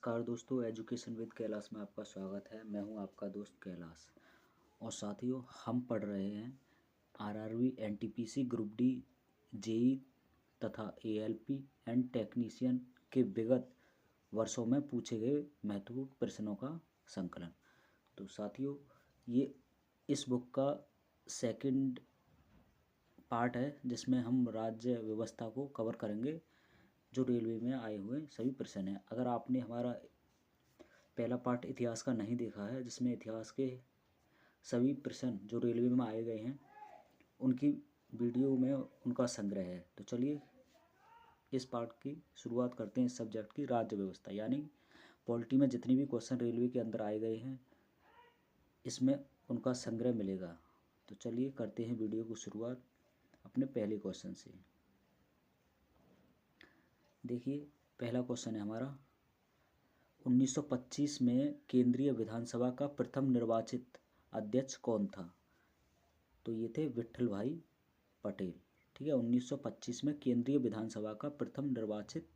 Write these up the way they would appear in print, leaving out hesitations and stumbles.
नमस्कार दोस्तों, education with Kailash में आपका स्वागत है। मैं हूं आपका दोस्त कैलाश। और साथियों, हम पढ़ रहे हैं RRB, NTPC, group D, JE तथा एएलपी एंड टेक्नीशियन के विगत वर्षों में पूछे गए महत्वपूर्ण प्रश्नों का संकलन। तो साथियों, ये इस बुक का सेकंड पार्ट है जिसमें हम राज्य व्यवस्था को कवर करेंगे, जो रेलवे में आए हुए सभी प्रश्न हैं। अगर आपने हमारा पहला पार्ट इतिहास का नहीं देखा है, जिसमें इतिहास के सभी प्रश्न जो रेलवे में आए गए हैं उनकी वीडियो में उनका संग्रह है, तो चलिए इस पार्ट की शुरुआत करते हैं। इस सब्जेक्ट की राज्य व्यवस्था यानी पॉलिटी में जितनी भी क्वेश्चन रेलवे के अंदर आए गए हैं इसमें उनका संग्रह मिलेगा। तो चलिए करते हैं वीडियो को शुरुआत अपने पहले क्वेश्चन से। देखिए, पहला क्वेश्चन है हमारा, 1925 में केंद्रीय विधानसभा का प्रथम निर्वाचित अध्यक्ष कौन था? तो ये थे विट्ठल भाई पटेल। ठीक है, 1925 में केंद्रीय विधानसभा का प्रथम निर्वाचित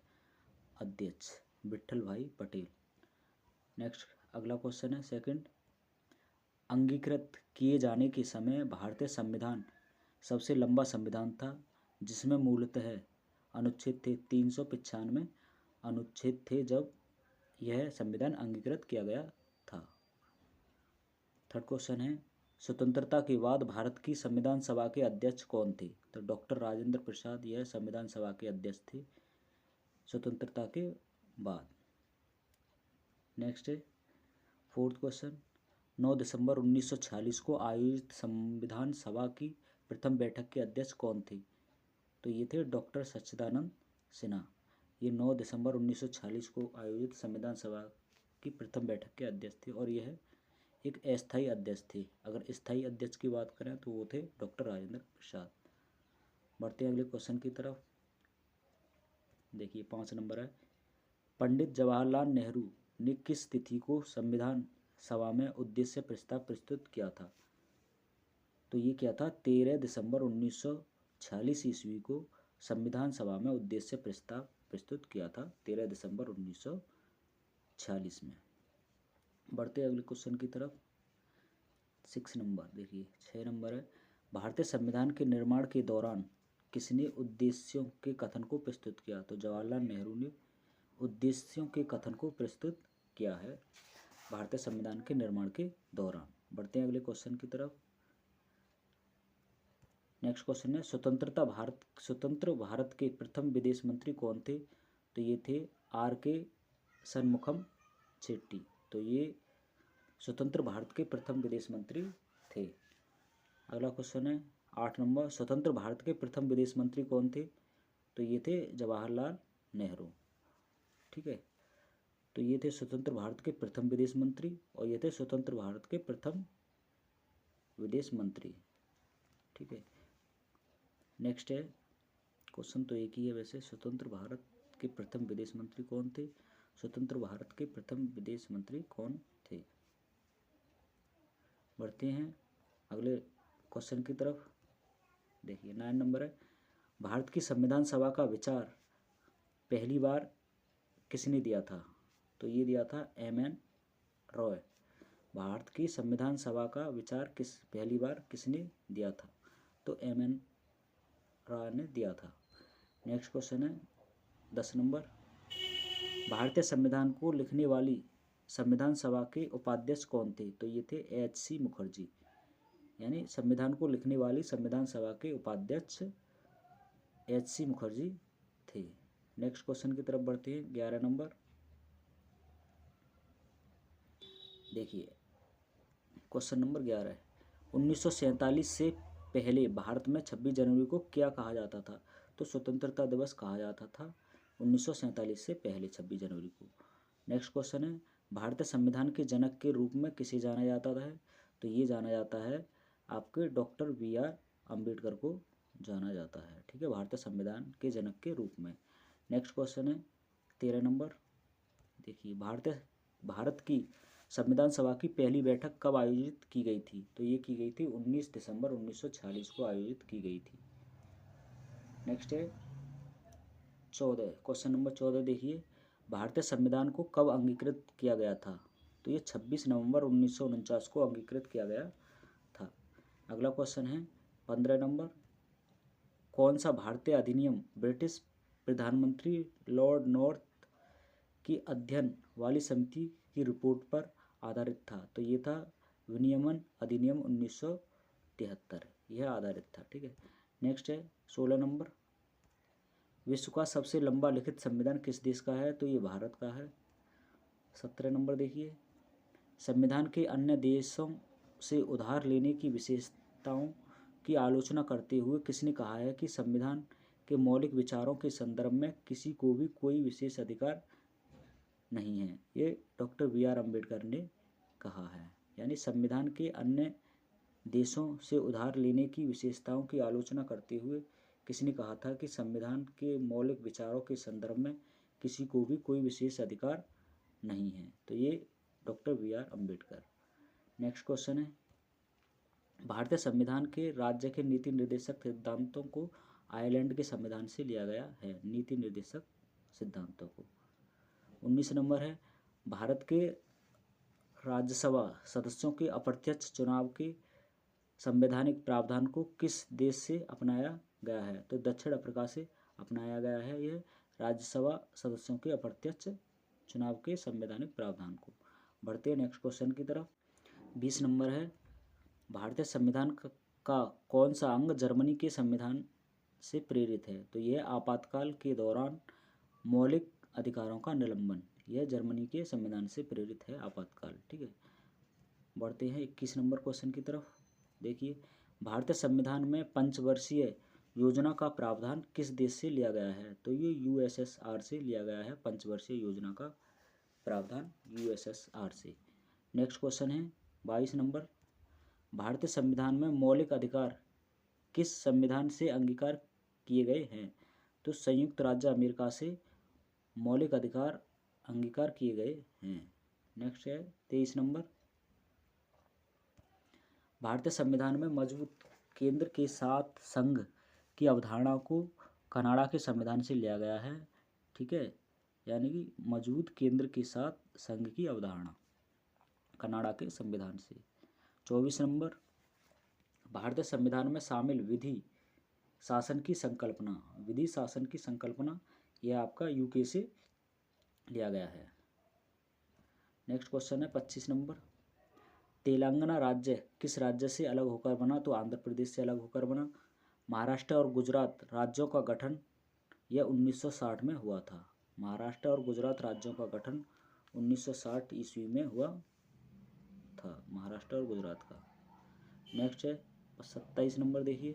अध्यक्ष विट्ठल भाई पटेल। नेक्स्ट अगला क्वेश्चन है सेकंड, अंगीकृत किए जाने के समय भारतीय संविधान सबसे लंबा संविधान था, जिसमें मूलतः अनुच्छेद थे 395 अनुच्छेद थे जब यह संविधान अंगीकृत किया गया था। थर्ड क्वेश्चन है, स्वतंत्रता के बाद भारत की संविधान सभा के अध्यक्ष कौन थे? तो डॉक्टर राजेंद्र प्रसाद यह संविधान सभा के अध्यक्ष थे स्वतंत्रता के बाद। नेक्स्ट है फोर्थ क्वेश्चन, 9 दिसंबर 1946 को आयोजित संविधान सभा की प्रथम बैठक के अध्यक्ष कौन थे? तो ये थे डॉक्टर सच्चिदानंद सिन्हा। ये 9 दिसंबर 1946 को आयोजित संविधान सभा की प्रथम बैठक के अध्यक्ष थे और यह एक अस्थायी अध्यक्ष थे। अगर स्थायी अध्यक्ष की बात करें तो वो थे डॉक्टर राजेंद्र प्रसाद। बढ़ते हैं अगले क्वेश्चन की तरफ। देखिए 5 नंबर है, पंडित जवाहरलाल नेहरू ने किस तिथि को संविधान सभा में उद्देश्य प्रस्ताव प्रस्तुत किया था? तो ये क्या था, 13 दिसंबर 1946 ईस्वी को संविधान सभा में उद्देश्य प्रस्ताव प्रस्तुत किया था, 13 दिसंबर 1946 में। बढ़ते अगले क्वेश्चन की तरफ। 6 नंबर देखिए, 6 नंबर है, भारतीय संविधान के निर्माण के दौरान किसने उद्देश्यों के कथन को प्रस्तुत किया? तो जवाहरलाल नेहरू ने उद्देश्यों के कथन को प्रस्तुत किया है भारतीय संविधान के निर्माण के दौरान। बढ़ते हैं अगले क्वेश्चन की तरफ। नेक्स्ट क्वेश्चन है, स्वतंत्र भारत के प्रथम विदेश मंत्री कौन थे? तो ये थे R.K. शनमुखम चेट्टी। तो ये स्वतंत्र भारत के प्रथम विदेश मंत्री थे। अगला क्वेश्चन है 8 नंबर, स्वतंत्र भारत के प्रथम विदेश मंत्री कौन थे? तो ये थे जवाहरलाल नेहरू। ठीक है, तो ये थे स्वतंत्र भारत के प्रथम विदेश मंत्री और ये थे स्वतंत्र भारत के प्रथम विदेश मंत्री। ठीक है, नेक्स्ट है क्वेश्चन तो एक ही है वैसे, स्वतंत्र भारत के प्रथम विदेश मंत्री कौन थे? स्वतंत्र भारत के प्रथम विदेश मंत्री कौन थे? बढ़ते हैं अगले क्वेश्चन की तरफ। देखिए 9 नंबर है, भारत की संविधान सभा का विचार पहली बार किसने दिया था? तो ये दिया था M.N. रॉय। भारत की संविधान सभा का विचार पहली बार किसने दिया था? तो M.N. रॉय ने दिया था। नेक्स्ट क्वेश्चन है 10 नंबर, भारतीय संविधान को लिखने वाली संविधान सभा के उपाध्यक्ष कौन थे? तो ये थे H.C. मुखर्जी। यानी संविधान को लिखने वाली संविधान सभा के उपाध्यक्ष H.C. मुखर्जी थे। नेक्स्ट क्वेश्चन की तरफ बढ़ते हैं 11 नंबर। देखिए क्वेश्चन नंबर 11 है, 1947 से पहले भारत में 26 जनवरी को क्या कहा जाता था? तो स्वतंत्रता दिवस कहा जाता था 1947 से पहले 26 जनवरी को। नेक्स्ट क्वेश्चन है, भारतीय संविधान के जनक के रूप में किसे जाना जाता है? तो ये जाना जाता है आपके डॉक्टर B.R. अम्बेडकर को जाना जाता है। ठीक है, भारतीय संविधान के जनक के रूप में। नेक्स्ट क्वेश्चन है 13 नंबर। देखिए, भारत की संविधान सभा की पहली बैठक कब आयोजित की गई थी? तो ये की गई थी 19 दिसंबर 1946 को आयोजित की गई थी। नेक्स्ट है 14, क्वेश्चन नंबर 14 देखिए, भारतीय संविधान को कब अंगीकृत किया गया था? तो ये 26 नवंबर 1949 को अंगीकृत किया गया था। अगला क्वेश्चन है 15 नंबर, कौन सा भारतीय अधिनियम ब्रिटिश प्रधानमंत्री लॉर्ड नॉर्थ की अध्ययन वाली समिति की रिपोर्ट पर आधारित था? तो ये था विनियमन अधिनियम 1973, यह आधारित था। ठीक है, नेक्स्ट है 16 नंबर, विश्व का सबसे लंबा लिखित संविधान किस देश का है? तो ये भारत का है। 17 नंबर देखिए, संविधान के अन्य देशों से उधार लेने की विशेषताओं की आलोचना करते हुए किसने कहा है कि संविधान के मौलिक विचारों के संदर्भ में किसी को भी कोई विशेष अधिकार नहीं है? ये डॉक्टर बी.आर. अम्बेडकर ने कहा है। यानी संविधान के अन्य देशों से उधार लेने की विशेषताओं की आलोचना करते हुए किसने कहा था कि संविधान के मौलिक विचारों के संदर्भ में किसी को भी कोई विशेष अधिकार नहीं है? तो ये doctor B R. Ambedkar. Next question है, भारतीय संविधान के राज्य के नीति निर्देशक सिद्धांतों को आयरलैंड के संविधान से लिया गया है। नीति निर्देशक सिद्धांतों को। 19 नंबर है, भारत के राज्यसभा सदस्यों के अप्रत्यक्ष चुनाव के संवैधानिक प्रावधान को किस देश से अपनाया गया है? तो दक्षिण अफ्रीका से अपनाया गया है यह राज्यसभा सदस्यों के अप्रत्यक्ष चुनाव के संवैधानिक प्रावधान को। बढ़ते हैं नेक्स्ट क्वेश्चन की तरफ। 20 नंबर है, भारतीय संविधान का कौन सा अंग जर्मनी के संविधान से प्रेरित है? तो यह आपातकाल के दौरान मौलिक अधिकारों का निलंबन, यह जर्मनी के संविधान से प्रेरित है आपातकाल। ठीक है, बढ़ते हैं 21 नंबर क्वेश्चन की तरफ। देखिए, भारतीय संविधान में पंचवर्षीय योजना का प्रावधान किस देश से लिया गया है? तो ये यूएसएसआर से लिया गया है, पंचवर्षीय योजना का प्रावधान यूएसएसआर से। नेक्स्ट क्वेश्चन है 22 नंबर, भारतीय संविधान में मौलिक अधिकार किस संविधान से अंगीकार किए गए हैं? तो संयुक्त राज्य अमेरिका से मौलिक अधिकार अंगीकार किए गए हैं। नेक्स्ट है 23 नंबर, भारतीय संविधान में मजबूत केंद्र के साथ संघ की अवधारणा को कनाडा के संविधान से लिया गया है। ठीक है, यानी कि मजबूत केंद्र के साथ संघ की अवधारणा कनाडा के संविधान से। 24 नंबर, भारतीय संविधान में शामिल विधि शासन की संकल्पना, विधि शासन की संकल्पना यह आपका यूके से लिया गया है। नेक्स्ट क्वेश्चन है 25 नंबर, तेलंगाना राज्य किस राज्य से अलग होकर बना? तो आंध्र प्रदेश से अलग होकर बना। महाराष्ट्र और गुजरात राज्यों का गठन यह 1960 में हुआ था। महाराष्ट्र और गुजरात राज्यों का गठन 1960 ईस्वी में हुआ था, महाराष्ट्र और गुजरात का। नेक्स्ट है 27 नंबर देखिए,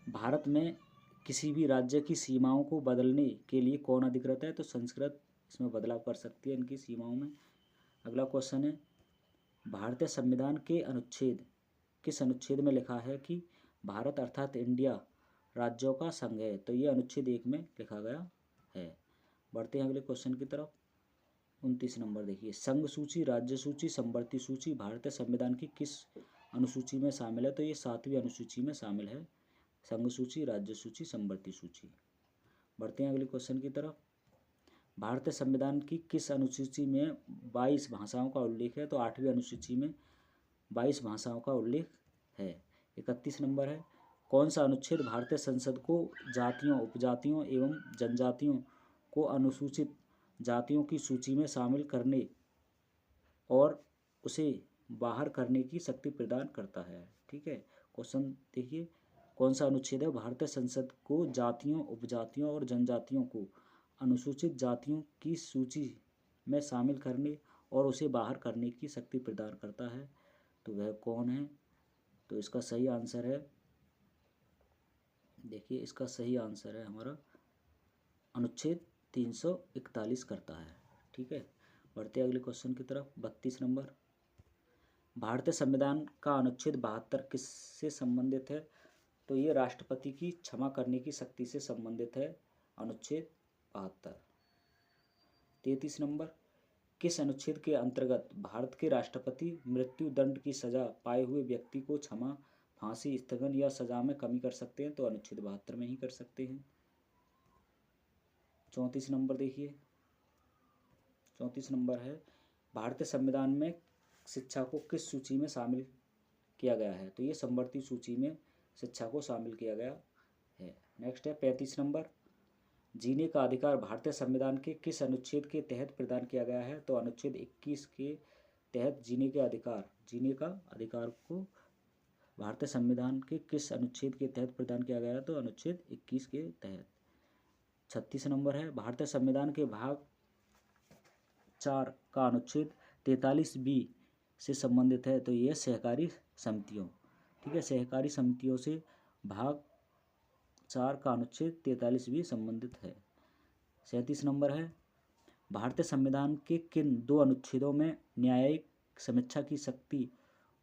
भारत में किसी भी राज्य की सीमाओं को बदलने के लिए कौन अधिकृत है? तो संस्कृत इसमें बदलाव कर सकती है इनकी सीमाओं में। अगला क्वेश्चन है, भारतीय संविधान के अनुच्छेद किस अनुच्छेद में लिखा है कि भारत अर्थात इंडिया राज्यों का संघ है? तो ये अनुच्छेद 1 में लिखा गया है। बढ़ते हैं अगले क्वेश्चन की तरफ। 29 नंबर देखिए, संघ सूची, राज्य सूची, संवर्ती सूची भारतीय संविधान की किस अनुसूची में शामिल है? तो ये 7वीं अनुसूची में शामिल है, संघ सूची, राज्य सूची, संवर्ती सूची। बढ़ते हैं अगले क्वेश्चन की तरफ। भारतीय संविधान की किस अनुसूची में 22 भाषाओं का उल्लेख है? तो 8वीं अनुसूची में 22 भाषाओं का उल्लेख है। 31 नंबर है, कौन सा अनुच्छेद भारतीय संसद को जातियों, उपजातियों एवं जनजातियों को अनुसूचित जातियों की सूची में शामिल करने और उसे बाहर करने की शक्ति प्रदान करता है? ठीक है, क्वेश्चन देखिए, कौन सा अनुच्छेद है भारतीय संसद को जातियों, उपजातियों और जनजातियों को अनुसूचित जातियों की सूची में शामिल करने और उसे बाहर करने की शक्ति प्रदान करता है? तो वह कौन है? तो इसका सही आंसर है, देखिए इसका सही आंसर है हमारा अनुच्छेद 341 करता है। ठीक है, बढ़ते अगले क्वेश्चन की तरफ। 32 नंबर, भारतीय संविधान का अनुच्छेद 72 किससे संबंधित है? तो ये राष्ट्रपति की क्षमा करने की शक्ति से संबंधित है, अनुच्छेद 72। 33 नंबर, किस अनुच्छेद के अंतर्गत भारत के राष्ट्रपति मृत्यु दंड की सजा पाए हुए व्यक्ति को क्षमा, फांसी, स्थगन या सजा में कमी कर सकते हैं? तो अनुच्छेद 72 में ही कर सकते हैं। 34 नंबर देखिए, 34 नंबर है भारतीय संविधान में शिक्षा को किस सूची में शामिल किया गया है? तो ये समवर्ती सूची में शिक्षा को शामिल किया गया है। नेक्स्ट है 35 नंबर, जीने का अधिकार भारतीय संविधान के किस अनुच्छेद के तहत प्रदान किया गया है? तो अनुच्छेद 21 के तहत जीने का अधिकार को भारतीय संविधान के किस अनुच्छेद के तहत प्रदान किया गया है? तो अनुच्छेद 21 के तहत। 36 नंबर है भारतीय संविधान के भाग 4 का अनुच्छेद 43B से संबंधित है। तो यह सहकारी समितियों, ठीक है, सहकारी समितियों से भाग 4 का अनुच्छेद 43B संबंधित है। 37 नंबर है भारतीय संविधान के किन दो अनुच्छेदों में न्यायिक समीक्षा की शक्ति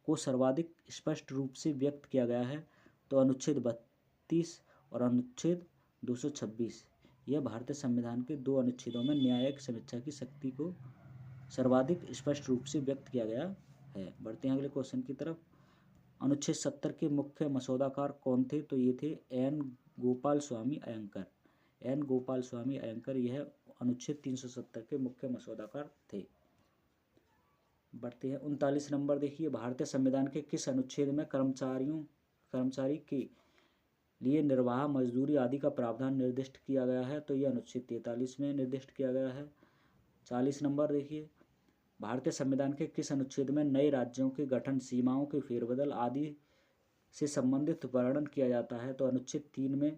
को सर्वाधिक स्पष्ट रूप से व्यक्त किया गया है? तो अनुच्छेद 32 और अनुच्छेद 226। यह भारतीय संविधान के दो अनुच्छेदों में न्यायिक समीक्षा की शक्ति को सर्वाधिक स्पष्ट रूप से व्यक्त किया गया है। बढ़ते हैं अगले क्वेश्चन की तरफ। अनुच्छेद 70 के मुख्य मसौदाकार कौन थे? तो ये थे एन गोपाल स्वामी अयंकर। एन गोपाल स्वामी अयंकर यह अनुच्छेद 370 के मुख्य मसौदाकार थे। बढ़ते हैं 39 नंबर देखिए, भारतीय संविधान के किस अनुच्छेद में कर्मचारी के लिए निर्वाह, मजदूरी आदि का प्रावधान निर्दिष्ट किया गया है? तो यह अनुच्छेद 43 में निर्दिष्ट किया गया है। 40 नंबर देखिए, भारतीय संविधान के किस अनुच्छेद में नए राज्यों के गठन, सीमाओं के फेरबदल आदि से संबंधित वर्णन किया जाता है? तो अनुच्छेद 3 में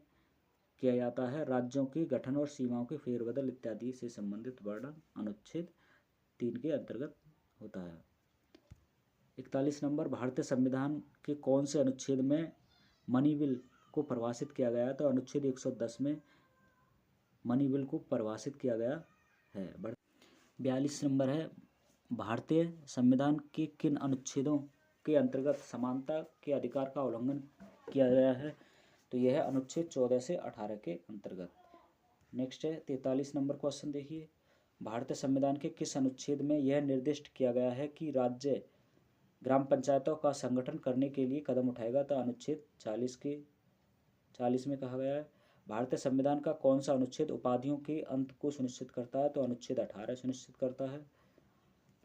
किया जाता है। राज्यों के गठन और सीमाओं के फेरबदल इत्यादि से संबंधित वर्णन अनुच्छेद 3 के अंतर्गत होता है। 41 नंबर, भारतीय संविधान के कौन से अनुच्छेद में मनी बिल को परिभाषित किया गया है? तो अनुच्छेद 110 में मनी बिल को परिभाषित किया गया है। 42 नंबर है भारतीय संविधान के किन अनुच्छेदों के अंतर्गत समानता के अधिकार का उल्लंघन किया गया है? तो यह है अनुच्छेद 14 से 18 के अंतर्गत। नेक्स्ट है 43 नंबर क्वेश्चन देखिए, भारतीय संविधान के किस अनुच्छेद में यह निर्दिष्ट किया गया है कि राज्य ग्राम पंचायतों का संगठन करने के लिए कदम उठाएगा? तो अनुच्छेद 40 में कहा गया है। भारतीय संविधान का कौन सा अनुच्छेद उपाधियों के अंत को सुनिश्चित करता है? तो अनुच्छेद 18 सुनिश्चित करता है।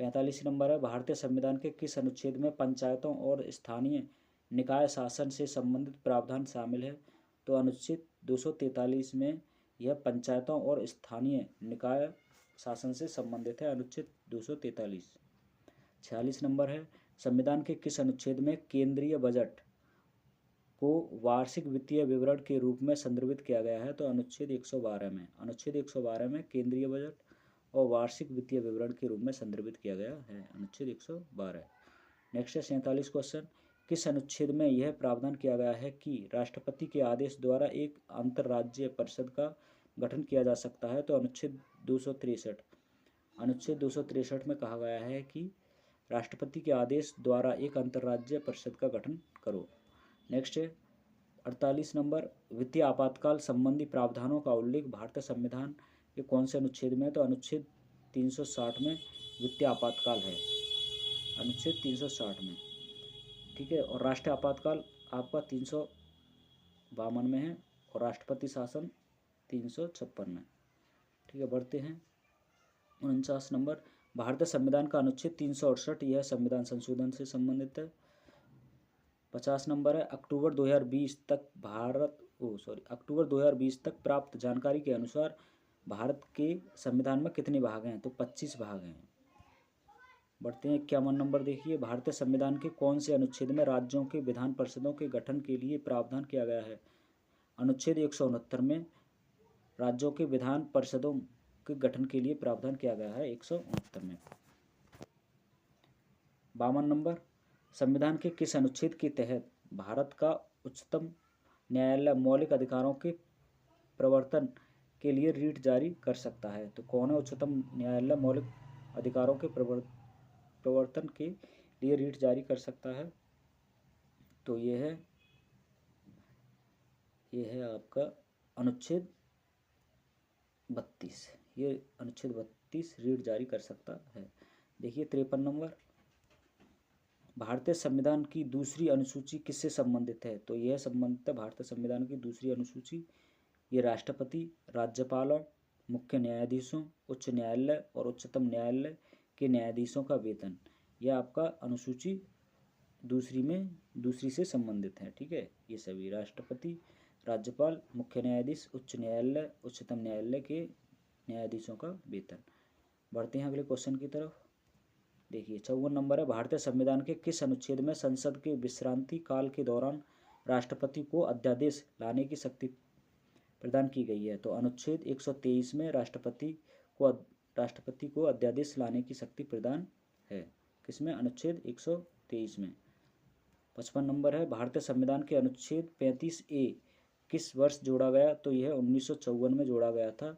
45 नंबर है भारतीय संविधान के किस अनुच्छेद में पंचायतों और स्थानीय निकाय शासन से संबंधित प्रावधान शामिल है? तो अनुच्छेद 243 में यह पंचायतों और स्थानीय निकाय शासन से संबंधित है, अनुच्छेद 243। 46 नंबर है संविधान के किस अनुच्छेद में केंद्रीय बजट को वार्षिक वित्तीय विवरण के रूप में संदर्भित किया गया है? तो अनुच्छेद 112 में। अनुच्छेद 112 में केंद्रीय बजट और वार्षिक वित्तीय विवरण के रूप में संदर्भित किया गया है, अनुच्छेद 112। नेक्स्ट है 47 क्वेश्चन, किस अनुच्छेद में यह प्रावधान किया गया है कि राष्ट्रपति के आदेश द्वारा एक अंतर्राज्यीय परिषद का गठन किया जा सकता है? तो अनुच्छेद 263। अनुच्छेद 263 में कहा गया है कि राष्ट्रपति के आदेश द्वारा एक अंतर्राज्यीय परिषद का गठन करो। नेक्स्ट है 48 नंबर, वित्तीय आपातकाल संबंधी प्रावधानों का उल्लेख भारतीय संविधान के कौन से अनुच्छेद में? तो अनुच्छेद 360 में वित्तीय आपातकाल है, अनुच्छेद 360 में, ठीक है। और राष्ट्रीय आपातकाल आपका 352 में है और राष्ट्रपति शासन 356 में, ठीक है। बढ़ते हैं 49 नंबर, भारतीय संविधान का अनुच्छेद 368 यह संविधान संशोधन से संबंधित है। 50 नंबर है अक्टूबर 2020 तक प्राप्त जानकारी के अनुसार भारत के संविधान में कितने भाग हैं? तो 25 भाग हैं। बढ़ते हैं 51 नंबर देखिए, भारतीय संविधान के कौन से अनुच्छेद में राज्यों के विधान परिषदों के गठन के लिए प्रावधान किया गया है? अनुच्छेद 169 में राज्यों के विधान परिषदों के गठन के लिए प्रावधान किया गया है, 169 में। 52 नंबर, संविधान के किस अनुच्छेद के तहत भारत का उच्चतम न्यायालय मौलिक अधिकारों के प्रवर्तन के लिए रीट जारी कर सकता है? तो कौन है उच्चतम न्यायालय मौलिक अधिकारों के प्रवर्तन के लिए रीट जारी कर सकता है? तो ये है आपका अनुच्छेद 32। ये अनुच्छेद 32 रीट जारी कर सकता है। देखिए 53 नंबर, भारतीय संविधान की दूसरी अनुसूची किससे संबंधित है? तो यह संबंधित है भारतीय संविधान की दूसरी अनुसूची, ये राष्ट्रपति, राज्यपालों, मुख्य न्यायाधीशों, उच्च न्यायालय और उच्चतम न्यायालय के न्यायाधीशों का वेतन। यह आपका अनुसूची दूसरी से संबंधित है। ठीक है, ये सभी राष्ट्रपति, राज्यपाल, मुख्य न्यायाधीश, उच्च न्यायालय, उच्चतम न्यायालय के न्यायाधीशों का वेतन। बढ़ते हैं अगले क्वेश्चन की तरफ। देखिए 54 नंबर है, भारतीय संविधान के किस अनुच्छेद में संसद के विश्रांति काल के दौरान राष्ट्रपति को अध्यादेश लाने की शक्ति प्रदान की गई है? तो अनुच्छेद 123 में राष्ट्रपति को अध्यादेश लाने की शक्ति प्रदान है। किसमें? अनुच्छेद 123 में। 55 नंबर है, भारतीय संविधान के अनुच्छेद 35A किस वर्ष जोड़ा गया? तो यह 1954 में जोड़ा गया था।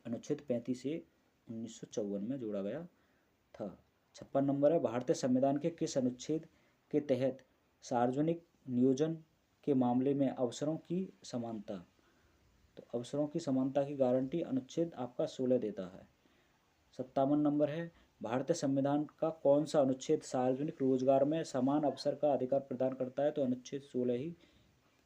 अनुच्छेद 35A 1954 में जोड़ा गया था। 56 नंबर है, भारतीय संविधान के किस अनुच्छेद के तहत सार्वजनिक नियोजन के मामले में अवसरों की समानता? तो अवसरों की समानता की गारंटी अनुच्छेद आपका 16 देता है। 57 नंबर है, भारतीय संविधान का कौन सा अनुच्छेद सार्वजनिक रोजगार में समान अवसर का अधिकार प्रदान करता है? तो अनुच्छेद 16 ही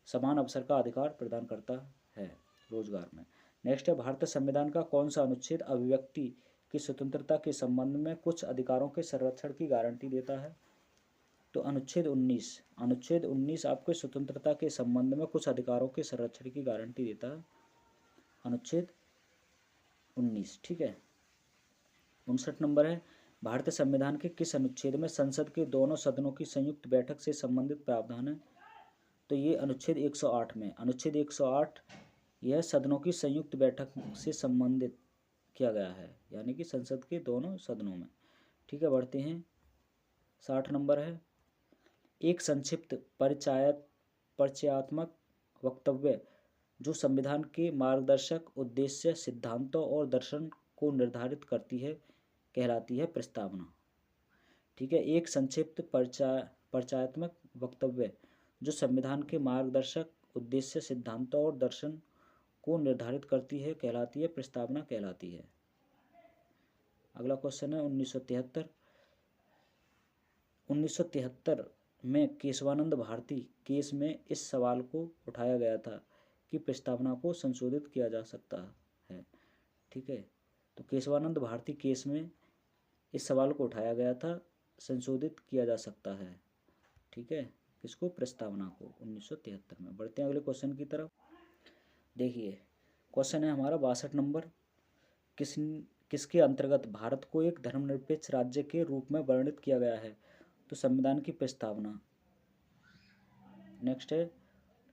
समान अवसर का अधिकार प्रदान करता है रोजगार में। नेक्स्ट है, भारतीय संविधान का कौन सा अनुच्छेद अभिव्यक्ति की स्वतंत्रता के संबंध में कुछ अधिकारों के संरक्षण की गारंटी देता है? तो अनुच्छेद 19। अनुच्छेद 19 आपको स्वतंत्रता के संबंध में कुछ अधिकारों के संरक्षण की गारंटी देता है, अनुच्छेद 19। ठीक है। 59 नंबर है, भारतीय संविधान के किस अनुच्छेद में संसद के दोनों सदनों की संयुक्त बैठक से संबंधित प्रावधान है? तो ये अनुच्छेद 108 में। अनुच्छेद 108 यह सदनों की संयुक्त बैठक से संबंधित किया गया है, यानी कि संसद के दोनों सदनों में। ठीक है, बढ़ते हैं। 60 नंबर है, एक संक्षिप्त परिचयात्मक वक्तव्य जो संविधान के मार्गदर्शक उद्देश्य, सिद्धांतों और दर्शन को निर्धारित करती है कहलाती है प्रस्तावना। ठीक है, एक संक्षिप्त परिचयात्मक वक्तव्य जो संविधान के मार्गदर्शक उद्देश्य, सिद्धांतों और दर्शन को निर्धारित करती है कहलाती है प्रस्तावना कहलाती है। अगला क्वेश्चन है 1973। 1973 में केशवानंद भारती केस में इस सवाल को उठाया गया था कि प्रस्तावना को संशोधित किया जा सकता है। ठीक है, तो केशवानंद भारती केस में इस सवाल को उठाया गया था, संशोधित किया जा सकता है। ठीक है, किसको? प्रस्तावना को, 1973 में। बढ़ते हैं अगले क्वेश्चन की तरफ। देखिए क्वेश्चन है हमारा 62 नंबर, किसके अंतर्गत भारत को एक धर्मनिरपेक्ष राज्य के रूप में वर्णित किया गया है? तो संविधान की प्रस्तावना। नेक्स्ट है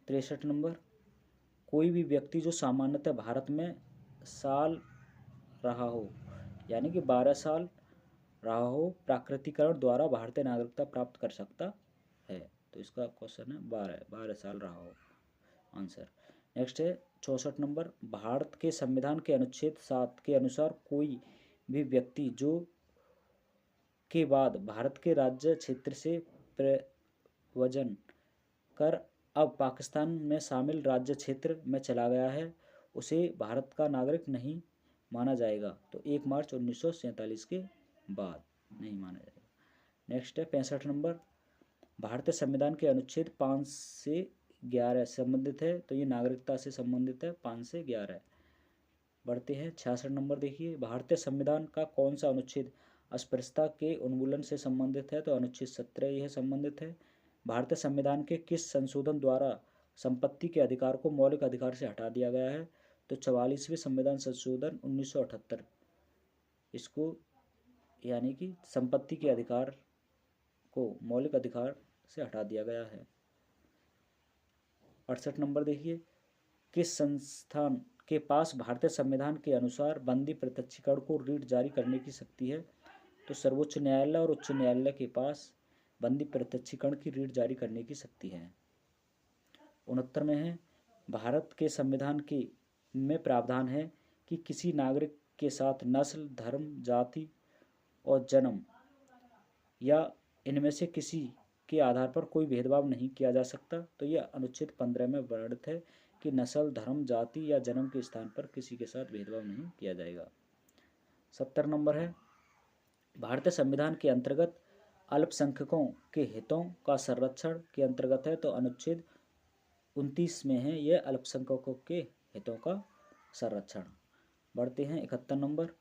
63 नंबर, कोई भी व्यक्ति जो सामान्यतः भारत में साल रहा हो, यानी कि 12 साल रहा हो, प्राकृतिकरण द्वारा भारतीय नागरिकता प्राप्त कर सकता है। तो इसका क्वेश्चन है 12 साल रहा हो, आंसर। नेक्स्ट है 64 नंबर, भारत के संविधान के अनुच्छेद 7 के अनुसार कोई भी व्यक्ति जो के बाद भारत के राज्य क्षेत्र से प्रव्रजन कर अब पाकिस्तान में शामिल राज्य क्षेत्र में चला गया है, उसे भारत का नागरिक नहीं माना जाएगा। तो 1 मार्च 1947 के बाद नहीं माना जाएगा। नेक्स्ट है 65 नंबर, भारतीय संविधान के अनुच्छेद 5 से 11 संबंधित है, तो ये नागरिकता से संबंधित है, 5 से 11। बढ़ते हैं 66 नंबर। देखिए भारतीय संविधान का कौन सा अनुच्छेद अस्पृश्यता के उन्मूलन से संबंधित है? तो अनुच्छेद 17 यह संबंधित है। भारतीय संविधान के किस संशोधन द्वारा संपत्ति के अधिकार को मौलिक अधिकार से हटा दिया गया है? तो 44वें संविधान संशोधन 1978 इसको, यानी कि संपत्ति के अधिकार को मौलिक अधिकार से हटा दिया गया है। 68 नंबर देखिए, किस संस्थान के पास भारतीय संविधान के अनुसार बंदी प्रत्यक्षीकरण को रीट जारी करने की शक्ति है? तो सर्वोच्च न्यायालय और उच्च न्यायालय के पास बंदी प्रत्यक्षीकरण की रीट जारी करने की शक्ति है। 69 में है, भारत के संविधान के में प्रावधान है कि किसी नागरिक के साथ नस्ल, धर्म, जाति और जन्म या इनमें से किसी के आधार पर कोई भेदभाव नहीं किया जा सकता। तो यह अनुच्छेद 15 में वर्णित है कि नस्ल, धर्म, जाति या जन्म के स्थान पर किसी के साथ भेदभाव नहीं किया जाएगा। 70 नंबर है, भारतीय संविधान के अंतर्गत अल्पसंख्यकों के हितों का संरक्षण के अंतर्गत है। तो अनुच्छेद 29 में है यह अल्पसंख्यकों के हितों का संरक्षण। बढ़ते हैं 71 नंबर।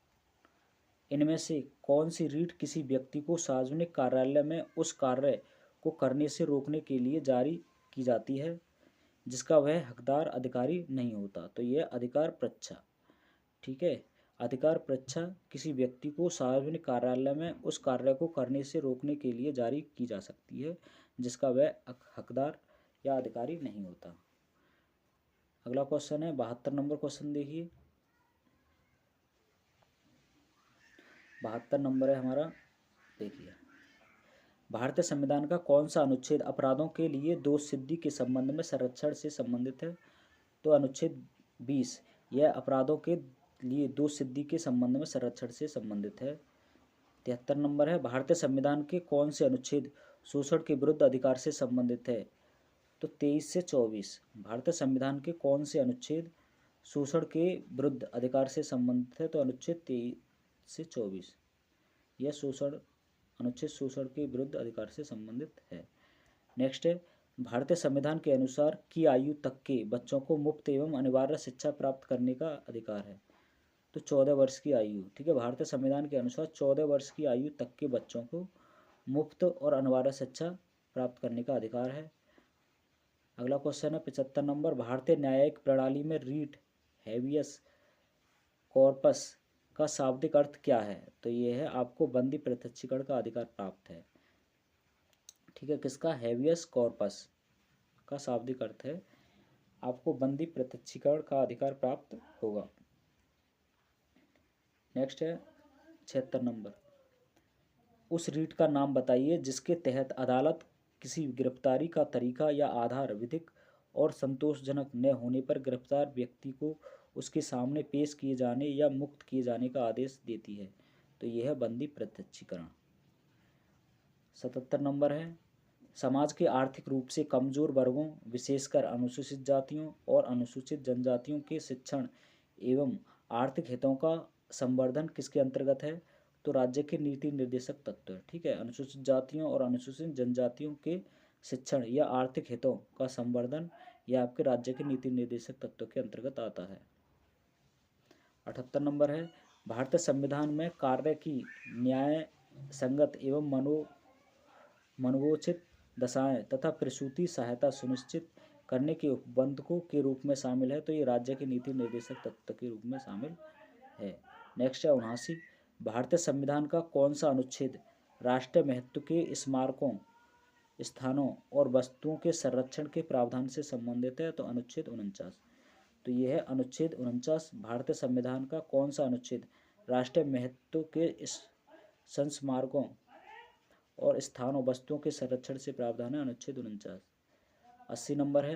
इनमें से कौन सी रीट किसी व्यक्ति को सार्वजनिक कार्यालय में उस कार्य को करने से रोकने के लिए जारी की जाती है जिसका वह हकदार अधिकारी नहीं होता? तो यह अधिकार परीक्षा। ठीक है, अधिकार परीक्षा किसी व्यक्ति को सार्वजनिक कार्यालय में उस कार्य को करने से रोकने के लिए जारी की जा सकती है जिसका वह हकदार या अधिकारी नहीं होता। अगला क्वेश्चन है 72 नंबर क्वेश्चन देखिए। 72 नंबर है हमारा, देखिए, भारतीय संविधान का कौन सा अनुच्छेद अपराधों के लिए दोष सिद्धि के संबंध में संरक्षण से संबंधित है? तो अनुच्छेद 20 यह अपराधों के लिए दोष सिद्धि के संबंध में संरक्षण से संबंधित है। 73 नंबर है, भारतीय संविधान के कौन से अनुच्छेद शोषण के विरुद्ध अधिकार से संबंधित है? तो 23 से 24। भारतीय संविधान के कौन से अनुच्छेद शोषण के विरुद्ध अधिकार से संबंधित है? तो अनुच्छेद 23 से 24 यह अनुच्छेद शोषण के विरुद्ध अधिकार से संबंधित है। नेक्स्ट है, भारतीय संविधान के अनुसार की आयु तक के बच्चों को मुफ्त एवं अनिवार्य शिक्षा प्राप्त करने का अधिकार है? तो 14 वर्ष की आयु। ठीक है, भारतीय संविधान के अनुसार 14 वर्ष की आयु तक के बच्चों को मुफ्त और अनिवार्य शिक्षा प्राप्त करने का अधिकार है। अगला क्वेश्चन है 75 नंबर, भारतीय न्यायिक प्रणाली में रीट हेबियस कॉर्पस का शाब्दिक अर्थ क्या है? तो ये है आपको बंदी प्रत्यक्षीकरण का अधिकार प्राप्त है। ठीक है, किसका? हेबियस कॉर्पस का शाब्दिक अर्थ है आपको बंदी प्रत्यक्षीकरण का अधिकार प्राप्त होगा। नेक्स्ट है 76 नंबर, उस रीट का नाम बताइए जिसके तहत अदालत किसी गिरफ्तारी का तरीका या आधार विधिक और संतोषजनक न होने पर गिरफ्तार व्यक्ति को उसके सामने पेश किए जाने या मुक्त किए जाने का आदेश देती है? तो यह है बंदी प्रत्यक्षीकरण। 77 नंबर है, समाज के आर्थिक रूप से कमजोर वर्गों विशेषकर अनुसूचित जातियों और अनुसूचित जनजातियों के शिक्षण एवं आर्थिक हितों का संवर्धन किसके अंतर्गत है? तो राज्य के नीति निर्देशक तत्व है। ठीक है, अनुसूचित जातियों और अनुसूचित जनजातियों के शिक्षण या आर्थिक हितों का संवर्धन यह आपके राज्य के नीति निर्देशक तत्व के अंतर्गत आता है। 78 नंबर है, भारतीय संविधान में कार्य की न्याय संगत एवं मनवोचित दशाएं तथा प्रसूति सहायता सुनिश्चित करने के उपबंधकों के रूप में शामिल है? तो ये राज्य के नीति निर्देशक तत्व के रूप में शामिल है। नेक्स्ट है 79, भारतीय संविधान का कौन सा अनुच्छेद राष्ट्रीय महत्व के स्मारकों स्थानों और वस्तुओं के संरक्षण के प्रावधान से संबंधित है? तो अनुच्छेद 49। तो यह है अनुच्छेद 49। भारतीय संविधान का कौन सा अनुच्छेद राष्ट्रीय महत्व के संस्मारकों और स्थानों वस्तुओं के संरक्षण से प्रावधान है? अनुच्छेद 49। 80 नंबर है,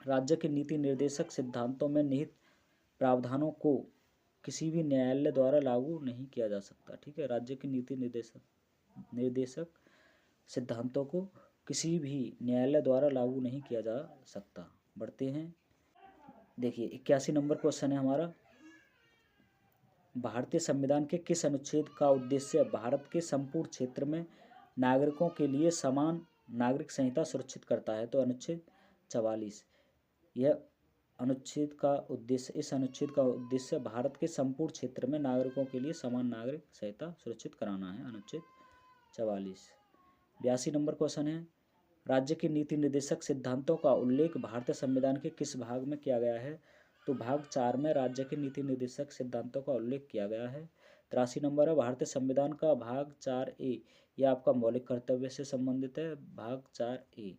राज्य के नीति निर्देशक सिद्धांतों में निहित प्रावधानों को किसी भी न्यायालय द्वारा लागू नहीं किया जा सकता। ठीक है, राज्य के नीति निर्देशक सिद्धांतों को किसी भी न्यायालय द्वारा लागू नहीं किया जा सकता। बढ़ते हैं, देखिए 81 नंबर क्वेश्चन है हमारा, भारतीय संविधान के किस अनुच्छेद का उद्देश्य भारत के संपूर्ण क्षेत्र में नागरिकों के लिए समान नागरिक संहिता सुरक्षित करता है? तो अनुच्छेद 44। यह अनुच्छेद का उद्देश्य इस अनुच्छेद का उद्देश्य भारत के संपूर्ण क्षेत्र में नागरिकों के लिए समान नागरिक संहिता सुरक्षित कराना है। अनुच्छेद 44। 82 नंबर क्वेश्चन है, राज्य के नीति निर्देशक सिद्धांतों का उल्लेख भारतीय संविधान के किस भाग में किया गया है? तो भाग 4 में राज्य के नीति निर्देशक सिद्धांतों का उल्लेख किया गया है। 83 नंबर है, भारतीय संविधान का भाग 4A यह आपका मौलिक कर्तव्य से संबंधित है, भाग 4A,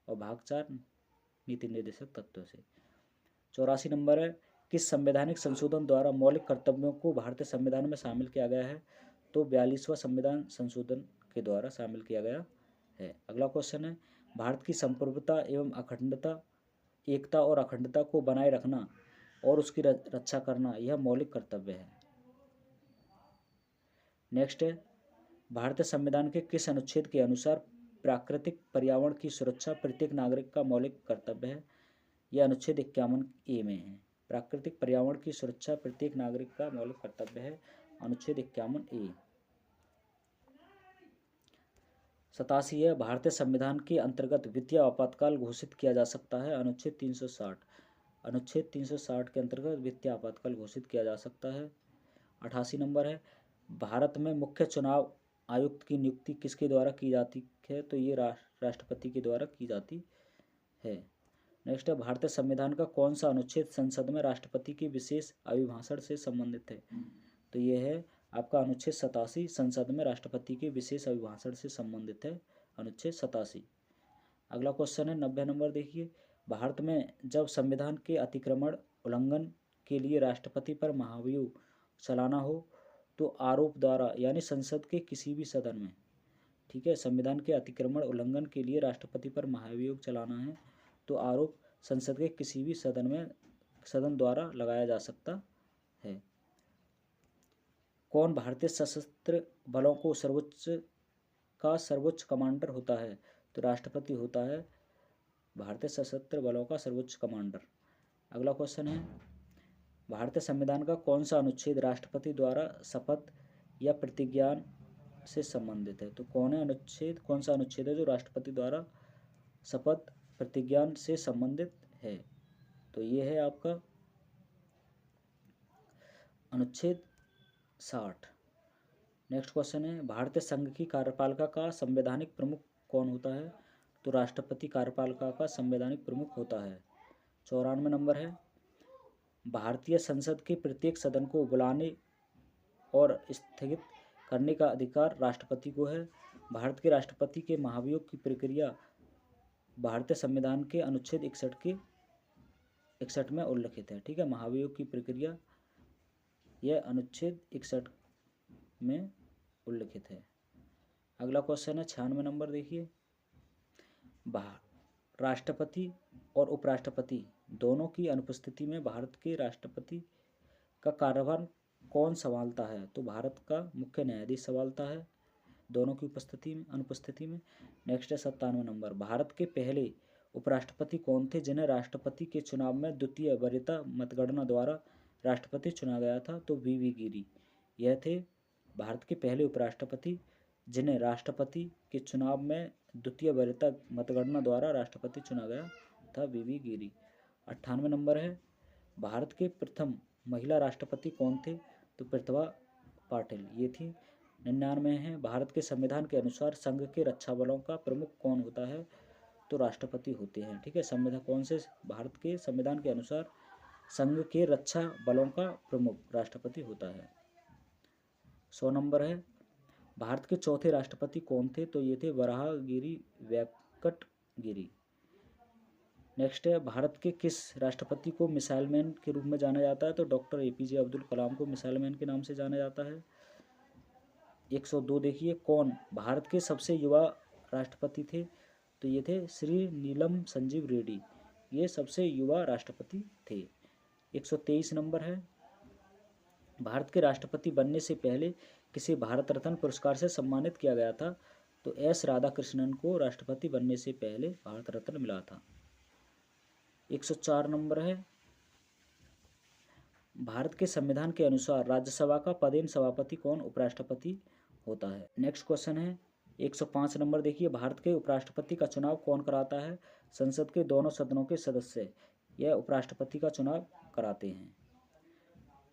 और भाग 4 नीति निर्देशक तत्वों से। 84 नंबर है, किस संवैधानिक संशोधन द्वारा मौलिक कर्तव्यों को भारतीय संविधान में शामिल किया गया है? तो 42वां संविधान संशोधन के द्वारा शामिल किया गया है। अगला क्वेश्चन है, भारत की संप्रभुता एवं अखंडता एकता और अखंडता को बनाए रखना और उसकी रक्षा करना यह मौलिक कर्तव्य है। नेक्स्ट है, भारतीय संविधान के किस अनुच्छेद के अनुसार प्राकृतिक पर्यावरण की सुरक्षा प्रत्येक नागरिक का मौलिक कर्तव्य है? यह अनुच्छेद 51A में है। प्राकृतिक पर्यावरण की सुरक्षा प्रत्येक नागरिक का मौलिक कर्तव्य है, अनुच्छेद 51A। 87 है, भारतीय संविधान के अंतर्गत वित्तीय आपातकाल घोषित किया जा सकता है? अनुच्छेद 360। अनुच्छेद 360 के अंतर्गत वित्तीय आपातकाल घोषित किया जा सकता है। 88 नंबर है, भारत में मुख्य चुनाव आयुक्त की नियुक्ति किसके द्वारा की जाती है? तो ये राष्ट्रपति के द्वारा की जाती है। नेक्स्ट है, भारतीय संविधान का कौन सा अनुच्छेद संसद में राष्ट्रपति के विशेष अभिभाषण से संबंधित है? तो ये है आपका अनुच्छेद 87, संसद में राष्ट्रपति के विशेष अभिभाषण से संबंधित है अनुच्छेद 87। अगला क्वेश्चन है 90 नंबर, देखिए, भारत में जब संविधान के अतिक्रमण उल्लंघन के लिए राष्ट्रपति पर महाभियोग चलाना हो तो आरोप द्वारा यानी संसद के किसी भी सदन में, ठीक है, संविधान के अतिक्रमण उल्लंघन के लिए राष्ट्रपति पर महाभियोग चलाना है तो आरोप संसद के किसी भी सदन द्वारा लगाया जा सकता है। कौन भारतीय सशस्त्र बलों को सर्वोच्च कमांडर होता है? तो राष्ट्रपति होता है भारतीय सशस्त्र बलों का सर्वोच्च कमांडर। अगला क्वेश्चन है, भारतीय संविधान का कौन सा अनुच्छेद राष्ट्रपति द्वारा शपथ या प्रतिज्ञा से संबंधित है? तो कौन सा अनुच्छेद है जो राष्ट्रपति द्वारा शपथ प्रतिज्ञा से संबंधित है? तो ये है आपका अनुच्छेद 60। नेक्स्ट क्वेश्चन है, भारतीय संघ की कार्यपालिका का संवैधानिक प्रमुख कौन होता है? तो राष्ट्रपति कार्यपालिका का संवैधानिक प्रमुख होता है। 94 नंबर है, भारतीय संसद के प्रत्येक सदन को बुलाने और स्थगित करने का अधिकार राष्ट्रपति को है। भारत के राष्ट्रपति के महाभियोग की प्रक्रिया भारतीय संविधान के अनुच्छेद 61 में उल्लिखित है। ठीक है, महाभियोग की प्रक्रिया यह अनुच्छेद 61 में उल्लिखित है। अगला क्वेश्चन है 96 नंबर, देखिए, राष्ट्रपति और उपराष्ट्रपति दोनों की अनुपस्थिति में भारत के राष्ट्रपति का कार्यभार कौन संभालता है? तो भारत का मुख्य न्यायाधीश संभालता है दोनों की अनुपस्थिति में। नेक्स्ट है 97 नंबर, भारत के पहले उपराष्ट्रपति कौन थे जिन्हें राष्ट्रपति के चुनाव में द्वितीय वरीयता मतगणना द्वारा राष्ट्रपति चुना गया था? तो वी गिरी यह थे भारत के पहले उपराष्ट्रपति जिन्हें राष्ट्रपति के चुनाव में द्वितीय वरीयता मतगणना द्वारा राष्ट्रपति चुना गया था, वी गिरी। 98 नंबर है, भारत के प्रथम महिला राष्ट्रपति कौन थे? तो प्रतिभा पाटिल ये थी। 99 है, भारत के संविधान के अनुसार संघ के रक्षा बलों का प्रमुख कौन होता है? तो राष्ट्रपति होते हैं। ठीक है, संविधान कौन से भारत के संविधान के अनुसार संघ के रक्षा बलों का प्रमुख राष्ट्रपति होता है। 100 नंबर है, भारत के चौथे राष्ट्रपति कौन थे? तो ये थे वराहगिरी वेंकटगिरी। नेक्स्ट है, भारत के किस राष्ट्रपति को मिसाइल मैन के रूप में जाना जाता है? तो डॉक्टर APJ अब्दुल कलाम को मिसाइल मैन के नाम से जाना जाता है। 102 देखिए, कौन भारत के सबसे युवा राष्ट्रपति थे? तो ये थे श्री नीलम संजीव रेड्डी, ये सबसे युवा राष्ट्रपति थे। 123 नंबर है, भारत के राष्ट्रपति बनने से पहले किसे भारत रत्न पुरस्कार से सम्मानित किया गया था? तो S राधाकृष्णन को राष्ट्रपति बनने से पहले भारत रत्न मिला था। 104 नंबर है, भारत के संविधान के अनुसार राज्यसभा का पदेन सभापति कौन उपराष्ट्रपति होता है? नेक्स्ट क्वेश्चन है 105 नंबर, देखिए, भारत के उपराष्ट्रपति का चुनाव कौन कराता है? संसद के दोनों सदनों के सदस्य यह उपराष्ट्रपति का चुनाव कराते हैं।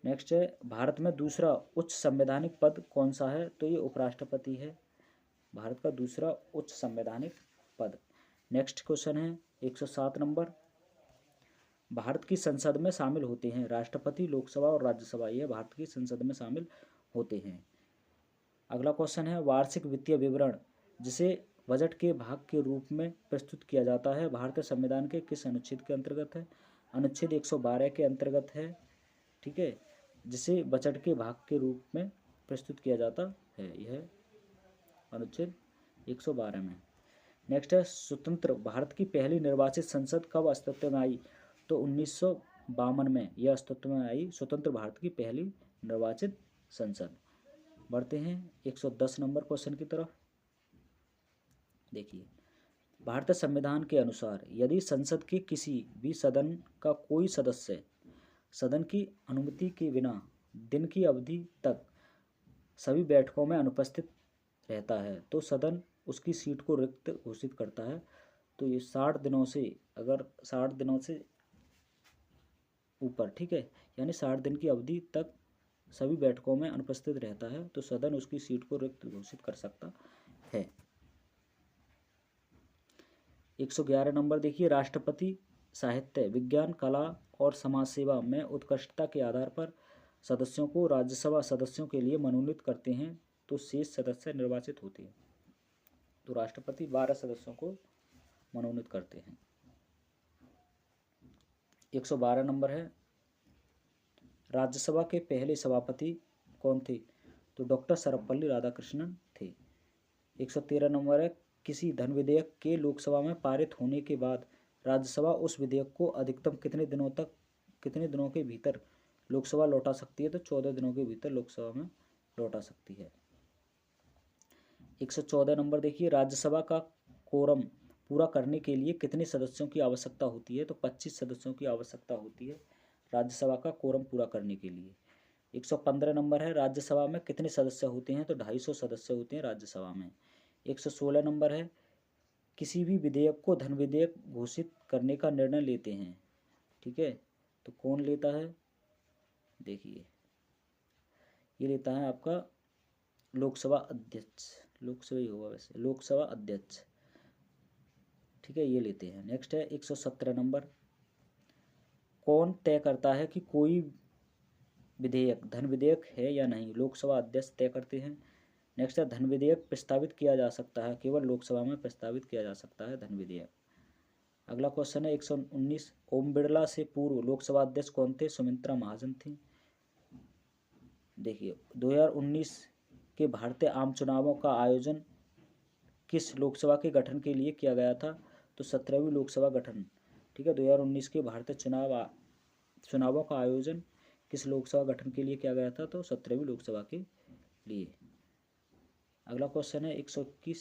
नेक्स्ट है, भारत में दूसरा उच्च संवैधानिक पद कौन सा है? तो ये उपराष्ट्रपति है, भारत का दूसरा उच्च संवैधानिक पद। नेक्स्ट क्वेश्चन है 107 नंबर, भारत की संसद में शामिल होते हैं राष्ट्रपति, लोकसभा और राज्यसभा, यह भारत की संसद में शामिल होते हैं। अगला क्वेश्चन है, वार्षिक वित्तीय विवरण जिसे बजट के भाग के रूप में प्रस्तुत किया जाता है भारतीय संविधान के किस अनुच्छेद के अंतर्गत है? अनुच्छेद 112 के अंतर्गत है। ठीक है, जिसे बजट के भाग के रूप में प्रस्तुत किया जाता है, यह अनुच्छेद 112 में। नेक्स्ट है, स्वतंत्र भारत की पहली निर्वाचित संसद कब अस्तित्व में आई? तो 1952 में यह अस्तित्व में आई, स्वतंत्र भारत की पहली निर्वाचित संसद। बढ़ते हैं 110 नंबर क्वेश्चन की तरफ। देखिए, भारतीय संविधान के अनुसार यदि संसद के किसी भी सदन का कोई सदस्य सदन की अनुमति के बिना दिन की अवधि तक सभी बैठकों में अनुपस्थित रहता है तो सदन उसकी सीट को रिक्त घोषित करता है। तो ये 60 दिनों से, अगर 60 दिनों से ऊपर, ठीक है, यानी 60 दिन की अवधि तक सभी बैठकों में अनुपस्थित रहता है तो सदन उसकी सीट को रिक्त घोषित कर सकता है। 111 नंबर देखिए, राष्ट्रपति साहित्य, विज्ञान, कला और समाज सेवा में उत्कृष्टता के आधार पर सदस्यों को राज्यसभा सदस्यों के लिए मनोनीत करते हैं तो शेष सदस्य निर्वाचित होते हैं। तो राष्ट्रपति 12 सदस्यों को मनोनीत करते हैं। 112 नंबर है, राज्यसभा के पहले सभापति कौन थे? तो डॉक्टर सर्वपल्ली राधाकृष्णन थे। 113 नंबर है, किसी धन विधेयक के लोकसभा में पारित होने के बाद राज्यसभा उस विधेयक को अधिकतम कितने दिनों के भीतर लोकसभा लौटा सकती है? तो 14 दिनों के भीतर लोकसभा में लौटा सकती है। 114 नंबर देखिए, राज्यसभा का कोरम पूरा करने के लिए कितने सदस्यों की आवश्यकता होती है? तो 25 सदस्यों की आवश्यकता होती है राज्यसभा का कोरम पूरा करने के लिए। 115 नंबर है, राज्यसभा में कितने सदस्य होते हैं? तो 250 सदस्य होते हैं राज्यसभा में। 116 नंबर है, किसी भी विधेयक को धन विधेयक घोषित करने का निर्णय लेते हैं, ठीक है, तो कौन लेता है? देखिए, ये लेता है आपका लोकसभा अध्यक्ष, लोकसभा ही होगा वैसे, लोकसभा अध्यक्ष, ठीक है, ये लेते हैं। नेक्स्ट है 117 नंबर, कौन तय करता है कि कोई विधेयक धन विधेयक है या नहीं? लोकसभा अध्यक्ष तय करते हैं। नेक्स्ट है, धन विधेयक प्रस्तावित किया जा सकता है, केवल लोकसभा में प्रस्तावित किया जा सकता है धन विधेयक। अगला क्वेश्चन है 119, ओम बिरला से पूर्व लोकसभा अध्यक्ष कौन थे? सुमित्रा महाजन थी। देखिए, 2019 के भारतीय आम चुनावों का आयोजन किस लोकसभा के गठन के लिए किया गया था? तो 17वीं लोकसभा गठन, ठीक है, 2019 के भारतीय चुनावों का आयोजन किस लोकसभा गठन के लिए किया गया था? तो 17वीं लोकसभा के लिए। अगला क्वेश्चन है 121,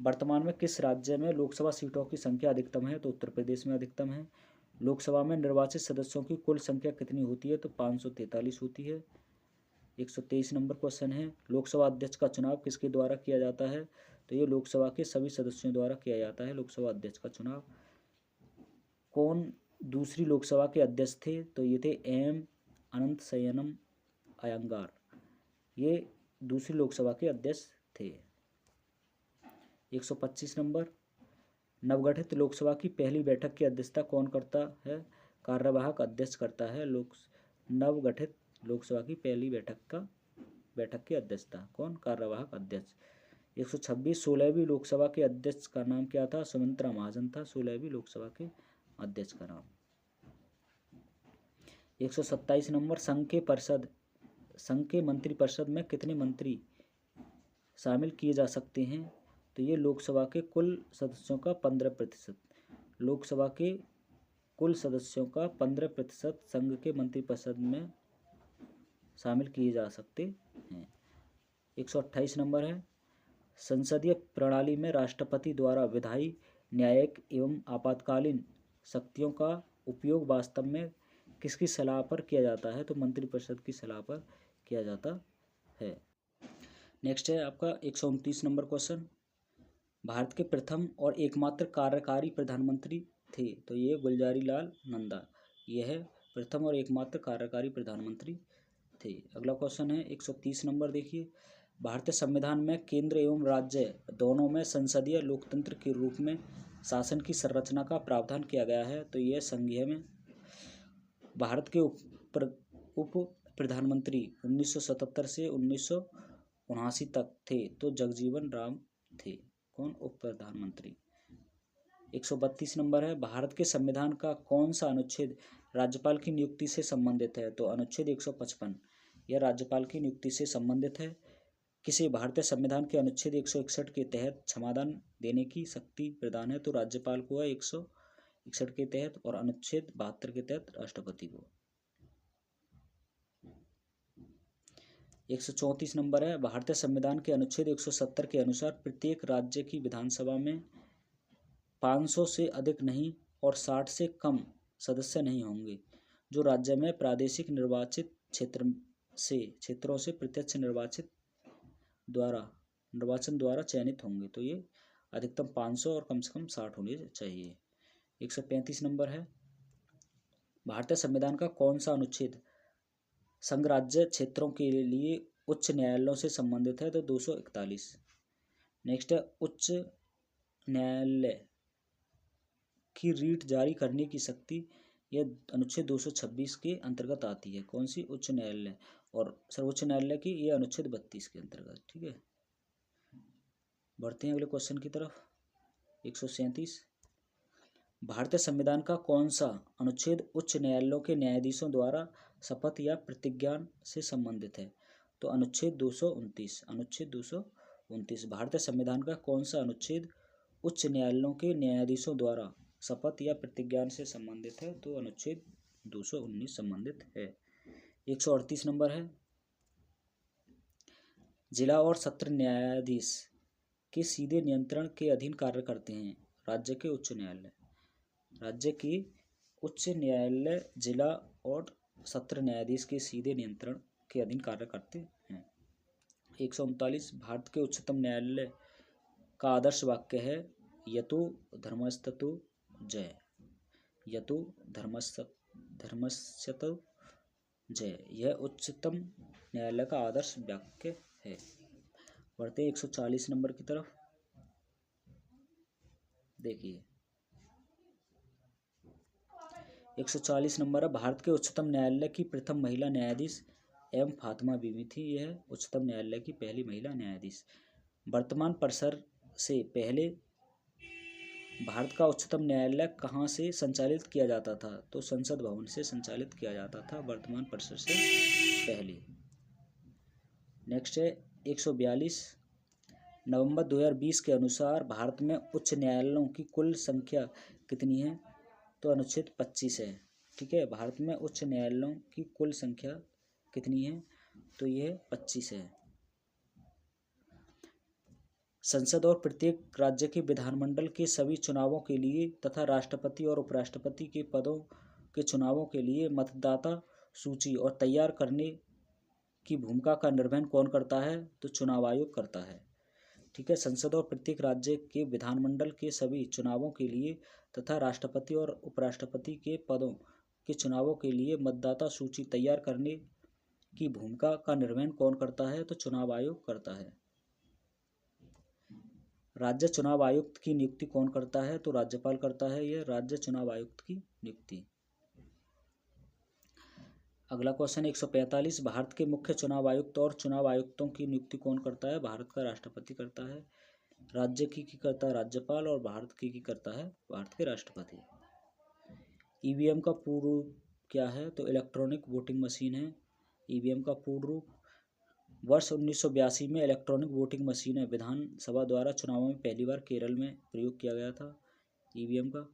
वर्तमान में किस राज्य में लोकसभा सीटों की संख्या अधिकतम है? तो उत्तर प्रदेश में अधिकतम है। लोकसभा में निर्वाचित सदस्यों की कुल संख्या कितनी होती है? तो 543 होती है। 123 नंबर क्वेश्चन है, लोकसभा अध्यक्ष का चुनाव किसके द्वारा किया जाता है? तो ये लोकसभा के सभी सदस्यों द्वारा किया जाता है लोकसभा अध्यक्ष का चुनाव। कौन दूसरी लोकसभा के अध्यक्ष थे? तो ये थे एम अनंतशयनम अयंगार, ये दूसरी लोकसभा के अध्यक्ष थे। 125 नंबर, नवगठित लोकसभा की पहली बैठक की अध्यक्षता कौन करता है? कार्यवाहक अध्यक्ष करता है। नवगठित लोकसभा की पहली बैठक की अध्यक्षता कौन? कार्यवाहक अध्यक्ष। 126, 16वीं लोकसभा के अध्यक्ष का नाम क्या था? सुमित्रा महाजन था 16वीं लोकसभा के अध्यक्ष का नाम। 127 नंबर, संघ के मंत्रिपरिषद में कितने मंत्री शामिल किए जा सकते हैं? तो ये लोकसभा के कुल सदस्यों का 15%, लोकसभा के कुल सदस्यों का 15% संघ के मंत्रिपरिषद में शामिल किए जा सकते हैं। 128 नंबर है, संसदीय प्रणाली में राष्ट्रपति द्वारा विधायी, न्यायिक एवं आपातकालीन शक्तियों का उपयोग वास्तव में किसकी सलाह पर किया जाता है? तो मंत्रिपरिषद की सलाह पर किया जाता है। नेक्स्ट है आपका 129 नंबर क्वेश्चन, भारत के प्रथम और एकमात्र कार्यकारी प्रधानमंत्री थे? तो ये गुलजारी लाल नंदा, ये है प्रथम और एकमात्र कार्यकारी प्रधानमंत्री थे। अगला क्वेश्चन है 130 नंबर, देखिए, भारतीय संविधान में केंद्र एवं राज्य दोनों में संसदीय लोकतंत्र के रूप में शासन की संरचना का प्रावधान किया गया है। तो यह संघीय में भारत के उप प्रधानमंत्री 1977 से 1979 तक थे तो जगजीवन राम थे। कौन? उप प्रधानमंत्री। 132 नंबर है, भारत के संविधान का कौन सा अनुच्छेद राज्यपाल की नियुक्ति से संबंधित है? तो अनुच्छेद 155, यह राज्यपाल की नियुक्ति से संबंधित है। किसे भारतीय संविधान के अनुच्छेद 161 के तहत क्षमादान देने की शक्ति प्रदान है? तो राज्यपाल को है 161 के तहत, और अनुच्छेद 72 के तहत राष्ट्रपति को। 134 नंबर है, भारतीय संविधान के अनुच्छेद 170 के अनुसार प्रत्येक राज्य की विधानसभा में 500 से अधिक नहीं और 60 से कम सदस्य नहीं होंगे, जो राज्य में प्रादेशिक निर्वाचित क्षेत्रों से प्रत्यक्ष निर्वाचन द्वारा चयनित होंगे। तो ये अधिकतम 500 और कम से कम 60 होने चाहिए। 135 नंबर है, भारतीय संविधान का कौन सा अनुच्छेद संघ राज्य क्षेत्रों के लिए उच्च न्यायालयों से संबंधित है? तो 241। नेक्स्ट है उच्च न्यायालय की रीट जारी करने की शक्ति, यह अनुच्छेद 226 के अंतर्गत आती है। कौन सी? उच्च न्यायालय। और सर्वोच्च न्यायालय की ये अनुच्छेद 32 के अंतर्गत। ठीक है, बढ़ते हैं अगले क्वेश्चन की तरफ। 137। भारतीय संविधान का कौन सा अनुच्छेद उच्च न्यायालयों के न्यायाधीशों द्वारा शपथ या प्रतिज्ञा से संबंधित है? तो अनुच्छेद 229। अनुच्छेद 229। भारतीय संविधान का कौन सा अनुच्छेद उच्च न्यायालयों के न्यायाधीशों द्वारा शपथ या प्रतिज्ञा से संबंधित है? तो अनुच्छेद 219 संबंधित है। 138 नंबर है, जिला और सत्र न्यायाधीश के सीधे नियंत्रण के अधीन कार्य करते हैं राज्य के उच्च न्यायालय। राज्य की उच्च न्यायालय जिला और सत्र न्यायाधीश के सीधे नियंत्रण के अधीन कार्य करते हैं। 139। भारत के उच्चतम न्यायालय का आदर्श वाक्य है यतो धर्मस्ततो जय। यतो धर्मस्ततो जय, यह उच्चतम न्यायालय का आदर्श वाक्य है। बढ़ते 140 नंबर की तरफ। देखिए 140 नंबर है, भारत के उच्चतम न्यायालय की प्रथम महिला न्यायाधीश एम फातिमा बीवी थी। यह उच्चतम न्यायालय की पहली महिला न्यायाधीश। वर्तमान परिसर से पहले भारत का उच्चतम न्यायालय कहाँ से संचालित किया जाता था? तो संसद भवन से संचालित किया जाता था वर्तमान परिसर से पहले। नेक्स्ट है 142। नवंबर 2020 के अनुसार भारत में उच्च न्यायालयों की कुल संख्या कितनी है? तो अनुच्छेद 25 है। ठीक है, भारत में उच्च न्यायालयों की कुल संख्या कितनी है? तो यह 25 है। संसद और प्रत्येक राज्य के विधानमंडल के सभी चुनावों के लिए तथा राष्ट्रपति और उपराष्ट्रपति के पदों के चुनावों के लिए मतदाता सूची और तैयार करने की भूमिका का निर्वहन कौन करता है? तो चुनाव आयोग करता है। ठीक है, संसद और प्रत्येक राज्य के विधानमंडल के सभी चुनावों के लिए तथा राष्ट्रपति और उपराष्ट्रपति के पदों के चुनावों के लिए मतदाता सूची तैयार करने की भूमिका का निर्वहन कौन करता है? तो चुनाव आयोग करता है। राज्य चुनाव आयुक्त की नियुक्ति कौन करता है? तो राज्यपाल करता है यह राज्य चुनाव आयुक्त की नियुक्ति। अगला क्वेश्चन 145। भारत के मुख्य चुनाव आयुक्त और चुनाव आयुक्तों की नियुक्ति कौन करता है? भारत का राष्ट्रपति करता है। राज्य की करता है राज्यपाल और भारत की करता है भारत के राष्ट्रपति। ईवीएम का पूर्ण रूप क्या है? तो इलेक्ट्रॉनिक वोटिंग मशीन है ईवीएम का पूर्ण रूप। वर्ष 1982 में इलेक्ट्रॉनिक वोटिंग मशीन है विधानसभा द्वारा चुनावों में पहली बार केरल में प्रयोग किया गया था ईवीएम का।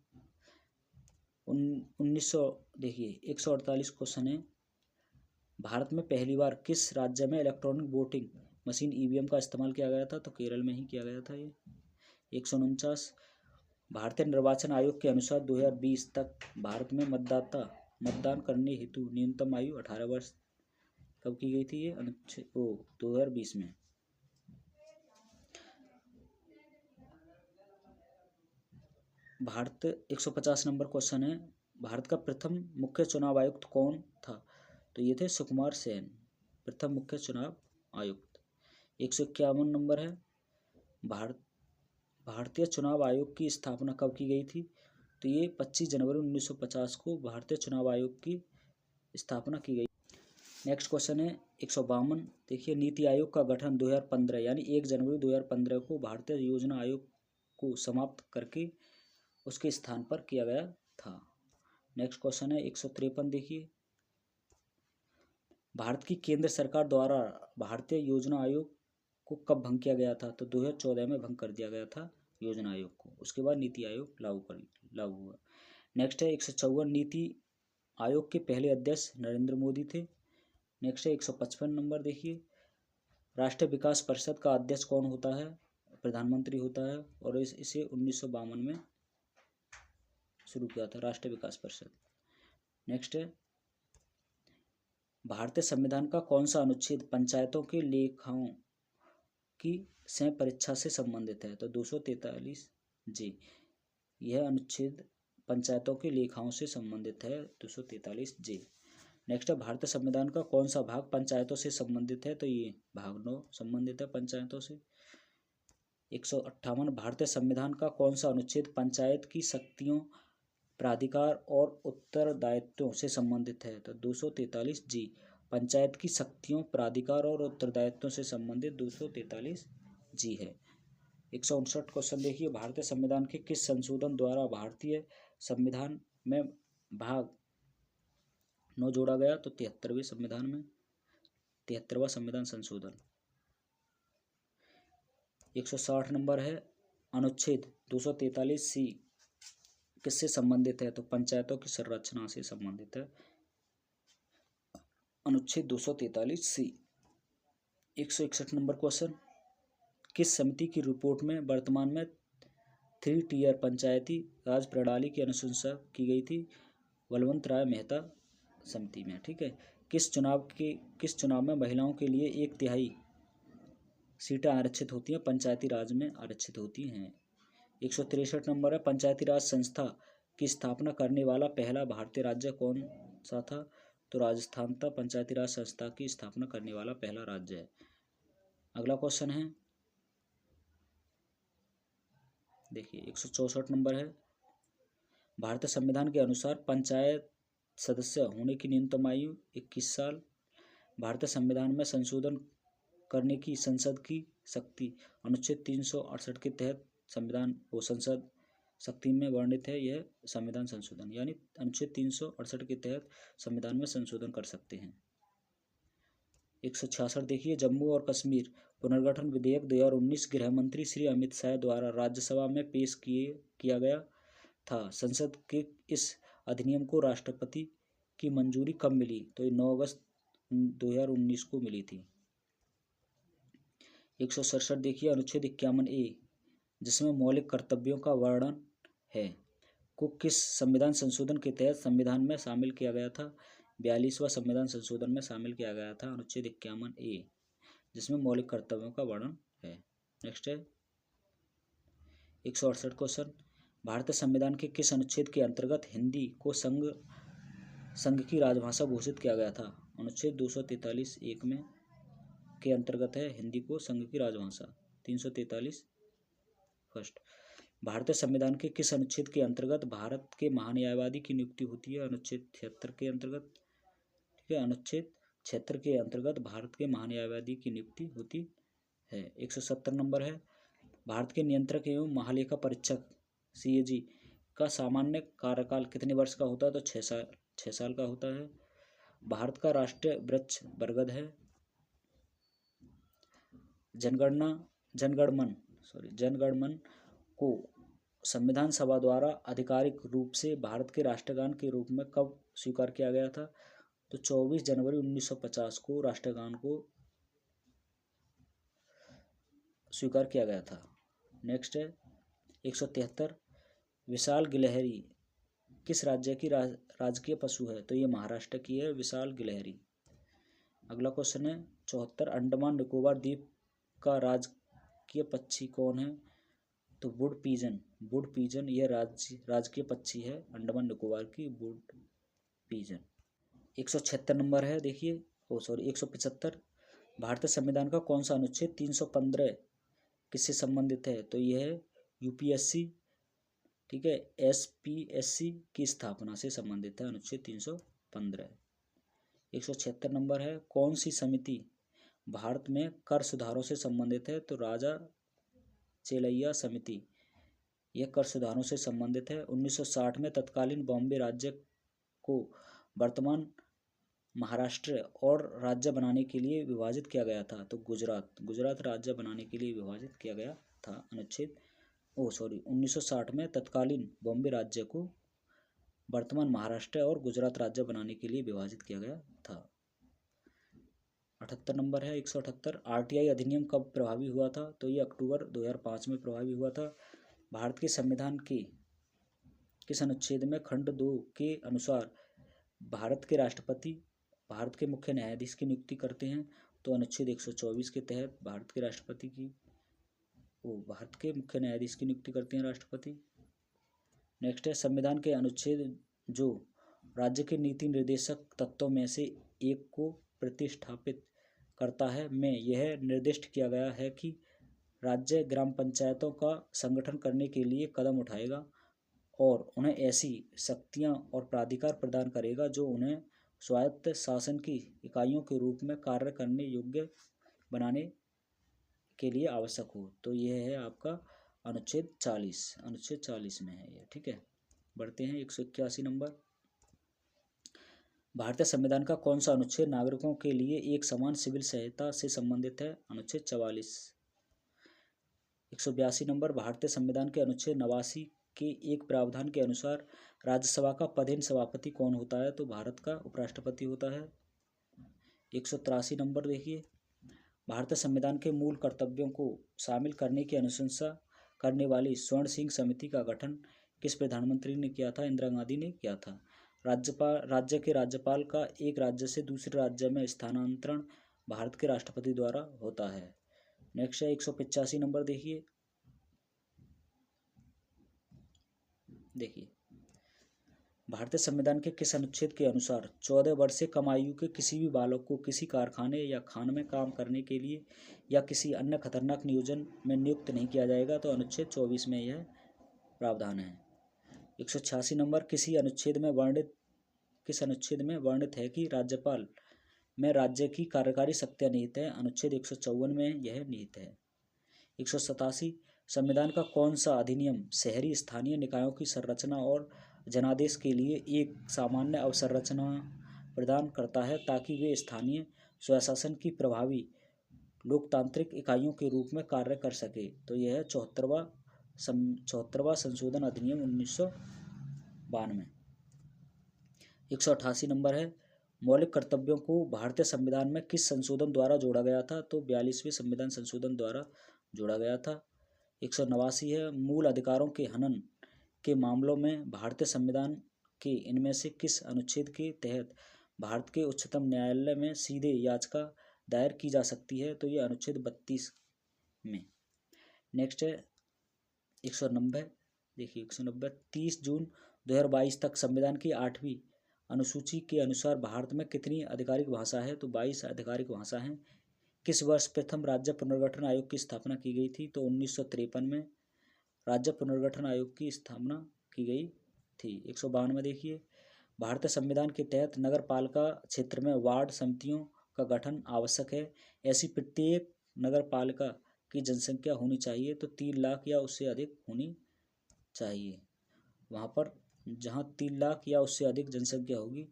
1900 देखिए 148 क्वेश्चन है, भारत में पहली बार किस राज्य में इलेक्ट्रॉनिक वोटिंग मशीन ईवीएम का इस्तेमाल किया गया था? तो केरल में ही किया गया था ये। 149। भारतीय निर्वाचन आयोग के अनुसार 2020 तक भारत में मतदान करने हेतु न्यूनतम आयु 18 वर्ष कब की गई थी? ये 2020 में। भारत 150 नंबर क्वेश्चन है, भारत का प्रथम मुख्य चुनाव आयुक्त कौन था? तो ये थे सुकुमार सेन, प्रथम मुख्य चुनाव आयुक्त। 151 नंबर है, भारतीय चुनाव आयोग की स्थापना कब की गई थी? तो ये 25 जनवरी 1950 को भारतीय चुनाव आयोग की स्थापना की गई। नेक्स्ट क्वेश्चन है 152। देखिए नीति आयोग का गठन 2015 यानी 1 जनवरी 2015 को भारतीय योजना आयोग को समाप्त करके उसके स्थान पर किया गया था। नेक्स्ट क्वेश्चन है 153। देखिए भारत की केंद्र सरकार द्वारा भारतीय योजना आयोग को कब भंग किया गया था? तो 2014 में भंग कर दिया गया था योजना आयोग को। उसके बाद नीति आयोग लागू हुआ। नेक्स्ट है 154। नीति आयोग के पहले अध्यक्ष नरेंद्र मोदी थे। नेक्स्ट है 155 नंबर। देखिए राष्ट्रीय विकास परिषद का अध्यक्ष कौन होता है? प्रधानमंत्री होता है और इसे 1952 में शुरू किया था राष्ट्रीय विकास परिषद। नेक्स्ट है भारतीय संविधान का कौन सा अनुच्छेद पंचायतों के लेखाओं की संपरीक्षा से संबंधित है? तो 243 जी, यह अनुच्छेद पंचायतों के लेखाओं से संबंधित है, 243 जे। नेक्स्ट है भारतीय संविधान का कौन सा भाग पंचायतों से संबंधित है, तो ये भाग 9 संबंधित है पंचायतों से। 158 भारतीय संविधान का कौन सा अनुच्छेद पंचायत की शक्तियों, प्राधिकार और उत्तरदायित्वों से संबंधित है, तो 243 जी। पंचायत की शक्तियों, प्राधिकार और उत्तरदायित्वों से संबंधित 243 जी है। 159 क्वेश्चन देखिए, भारतीय संविधान के किस संशोधन द्वारा भारतीय संविधान में भाग 9 जोड़ा गया, तो 73वें संविधान में, 73वां संविधान संशोधन। 160 नंबर है, अनुच्छेद 243C किससे संबंधित है, तो पंचायतों की संरचना से संबंधित है, अनुच्छेद 243C। 161 नंबर क्वेश्चन, किस समिति की रिपोर्ट में वर्तमान में 3 टियर पंचायती राज प्रणाली की अनुशंसा की गई थी, बलवंत राय मेहता समिति में। ठीक है, किस चुनाव में महिलाओं के लिए 1/3 सीटें आरक्षित होती हैं, पंचायती राज में आरक्षित होती हैं। 163 नंबर है, पंचायती राज संस्था की स्थापना करने वाला पहला भारतीय राज्य कौन सा था, तो राजस्थान था पंचायती राज संस्था की स्थापना करने वाला पहला राज्य है। अगला क्वेश्चन है देखिए 164 नंबर है, भारतीय संविधान के अनुसार पंचायत सदस्य होने की न्यूनतम आयु 21 साल। भारतीय संविधान में संशोधन करने की संसद की शक्ति अनुच्छेद 368 के तहत संविधान वो संसद शक्ति में वर्णित है, यह संविधान संशोधन, यानी अनुच्छेद 368 के तहत संविधान में संशोधन कर सकते हैं। 166 देखिए, जम्मू और कश्मीर पुनर्गठन विधेयक 2019 गृह मंत्री श्री अमित शाह द्वारा राज्यसभा में पेश किया गया था। संसद के इस अधिनियम को राष्ट्रपति की मंजूरी कब मिली, तो ये 9 अगस्त 2019 को मिली थी। 167 देखिए, अनुच्छेद 51A जिसमें मौलिक कर्तव्यों का वर्णन है को किस संविधान संशोधन के तहत संविधान में शामिल किया गया था, 42वां संविधान संशोधन में शामिल किया गया था अनुच्छेद 51A जिसमें मौलिक कर्तव्यों का वर्णन है। नेक्स्ट है 168 क्वेश्चन, भारतीय संविधान के किस अनुच्छेद के अंतर्गत हिंदी को संघ की राजभाषा घोषित किया गया था, अनुच्छेद 243(1) में के अंतर्गत है हिंदी को संघ की राजभाषा। 343 फर्स्ट, भारतीय संविधान के किस अनुच्छेद के अंतर्गत भारत के महान्यायवादी की नियुक्ति होती है, अनुच्छेद 76 के अंतर्गत। ठीक है, अनुच्छेद 76 के अंतर्गत भारत के महान्यायवादी की नियुक्ति होती है। 170 नंबर है, भारत के नियंत्रक एवं महालेखा परीक्षक CAG का सामान्य कार्यकाल कितने वर्ष का होता है, तो 6 साल का होता है। भारत का राष्ट्रीय वृक्ष बरगद है। जनगणमन को संविधान सभा द्वारा आधिकारिक रूप से भारत के राष्ट्रगान के रूप में कब स्वीकार किया गया था, तो 24 जनवरी 1950 को राष्ट्रगान को स्वीकार किया गया था। नेक्स्ट है 173, विशाल गिलहरी किस राज्य की राजकीय पशु है, तो ये महाराष्ट्र की है विशाल गिलहरी। अगला क्वेश्चन है 74, अंडमान निकोबार द्वीप का राजकीय पक्षी कौन है, तो वुड पीजन यह राजकीय पक्षी है अंडमान निकोबार की, वुड पीजन। 176 नंबर है देखिए 175, भारतीय संविधान का कौन सा अनुच्छेद 315 किससे संबंधित है, तो यह है UPSC, ठीक है, SPSC की स्थापना से संबंधित है, अनुच्छेद 315। 176 नंबर है, कौन सी समिति भारत में कर सुधारों से संबंधित है, तो राजा चेलैया समिति, यह कर सुधारों से संबंधित है। 1960 में तत्कालीन बॉम्बे राज्य को वर्तमान महाराष्ट्र और राज्य बनाने के लिए विभाजित किया गया था, तो गुजरात राज्य बनाने के लिए विभाजित किया गया था। अनुच्छेद 1960 में तत्कालीन बॉम्बे राज्य को वर्तमान महाराष्ट्र और गुजरात राज्य बनाने के लिए विभाजित किया गया था। 78 नंबर है 178, RTI अधिनियम कब प्रभावी हुआ था, तो ये अक्टूबर 2005 में प्रभावी हुआ था। भारत के संविधान के किस अनुच्छेद में खंड 2 के अनुसार भारत के राष्ट्रपति भारत के मुख्य न्यायाधीश की नियुक्ति करते हैं, तो अनुच्छेद 124 के तहत भारत के मुख्य न्यायाधीश की नियुक्ति करते हैं राष्ट्रपति। नेक्स्ट है संविधान के अनुच्छेद जो राज्य के नीति निर्देशक तत्वों में से एक को प्रतिष्ठापित करता है में यह निर्दिष्ट किया गया है कि राज्य ग्राम पंचायतों का संगठन करने के लिए कदम उठाएगा और उन्हें ऐसी शक्तियां और प्राधिकार प्रदान करेगा जो उन्हें स्वायत्त शासन की इकाइयों के रूप में कार्य करने योग्य बनाने के लिए आवश्यक हो। तो यह है आपका अनुच्छेद 40 में है ये, ठीक है। बढ़ते हैं 181 नंबर। भारतीय संविधान का कौन सा अनुच्छेद नागरिकों के लिए एक समान सिविल सहायता से संबंधित है? अनुच्छेद 44। 182 नंबर। भारतीय संविधान के अनुच्छेद 89 के एक प्रावधान के अनुसार राज्यसभा का पदेन सभापति कौन होता है? तो भारत का उपराष्ट्रपति होता है। 183 नंबर देखिए, भारतीय संविधान के मूल कर्तव्यों को शामिल करने की अनुशंसा करने वाली स्वर्ण सिंह समिति का गठन किस प्रधानमंत्री ने किया था? इंदिरा गांधी ने किया था। राज्य के राज्यपाल का एक राज्य से दूसरे राज्य में स्थानांतरण भारत के राष्ट्रपति द्वारा होता है। नेक्स्ट है 185 नंबर देखिए, भारतीय संविधान के किस अनुच्छेद के अनुसार 14 वर्ष से कम आयु के किसी भी बालक को किसी कारखाने या खान में काम करने के लिए या किसी अन्य खतरनाक नियोजन में नियुक्त नहीं किया जाएगा? तो अनुच्छेद 24 में यह प्रावधान है। 186 नंबर। किस अनुच्छेद में वर्णित है कि राज्यपाल में राज्य की कार्यकारी शक्तियां निहित है? अनुच्छेद 154 में यह निहित है। 187। संविधान का कौन सा अधिनियम शहरी स्थानीय निकायों की संरचना और जनादेश के लिए एक सामान्य अवसंरचना प्रदान करता है ताकि वे स्थानीय स्वशासन की प्रभावी लोकतांत्रिक इकाइयों के रूप में कार्य कर सके? तो यह है 74वां संशोधन अधिनियम 1992। 188 नंबर है, मौलिक कर्तव्यों को भारतीय संविधान में किस संशोधन द्वारा जोड़ा गया था? तो 42वें संविधान संशोधन द्वारा जोड़ा गया था। 189 है, मूल अधिकारों के हनन के मामलों में भारतीय संविधान के इनमें से किस अनुच्छेद के तहत भारत के उच्चतम न्यायालय में सीधे याचिका दायर की जा सकती है? तो ये अनुच्छेद 32 में। नेक्स्ट है 190। देखिए 190, 30 जून 2022 तक संविधान की 8वीं अनुसूची के अनुसार भारत में कितनी आधिकारिक भाषा है? तो 22 आधिकारिक भाषा हैं। किस वर्ष प्रथम राज्य पुनर्गठन आयोग की स्थापना की गई थी? तो 1953 में राज्य पुनर्गठन आयोग की स्थापना की गई थी। 192 देखिए, भारतीय संविधान के तहत नगर पालिका क्षेत्र में वार्ड समितियों का गठन आवश्यक है। ऐसी प्रत्येक नगर पालिका की जनसंख्या होनी चाहिए तो 3 लाख या उससे अधिक होनी चाहिए। वहाँ पर जहाँ 3 लाख या उससे अधिक जनसंख्या होगी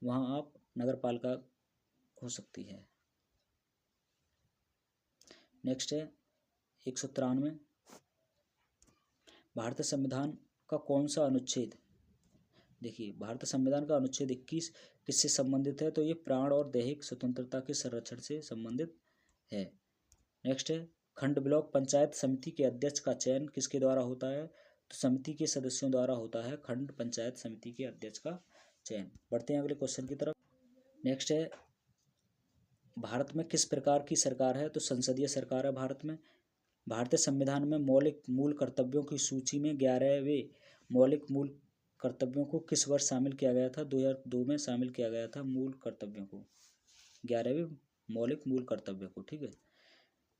वहाँ आप नगर पालिका हो सकती है। नेक्स्ट है 193, भारतीय संविधान का कौन सा अनुच्छेद? देखिए भारतीय संविधान का अनुच्छेद 21 किससे संबंधित है? तो ये प्राण और दैहिक स्वतंत्रता के संरक्षण से संबंधित है। नेक्स्ट है, खंड ब्लॉक पंचायत समिति के अध्यक्ष का चयन किसके द्वारा होता है? तो समिति के सदस्यों द्वारा होता है खंड पंचायत समिति के अध्यक्ष का चयन। बढ़ते हैं अगले क्वेश्चन की तरफ। नेक्स्ट है, भारत में किस प्रकार की सरकार है? तो संसदीय सरकार है भारत में। भारतीय संविधान में मौलिक मूल कर्तव्यों की सूची में 11वें मौलिक मूल कर्तव्यों को किस वर्ष शामिल किया गया था? 2002 में शामिल किया गया था मूल कर्तव्यों को, 11वें मौलिक मूल कर्तव्यों को, ठीक है।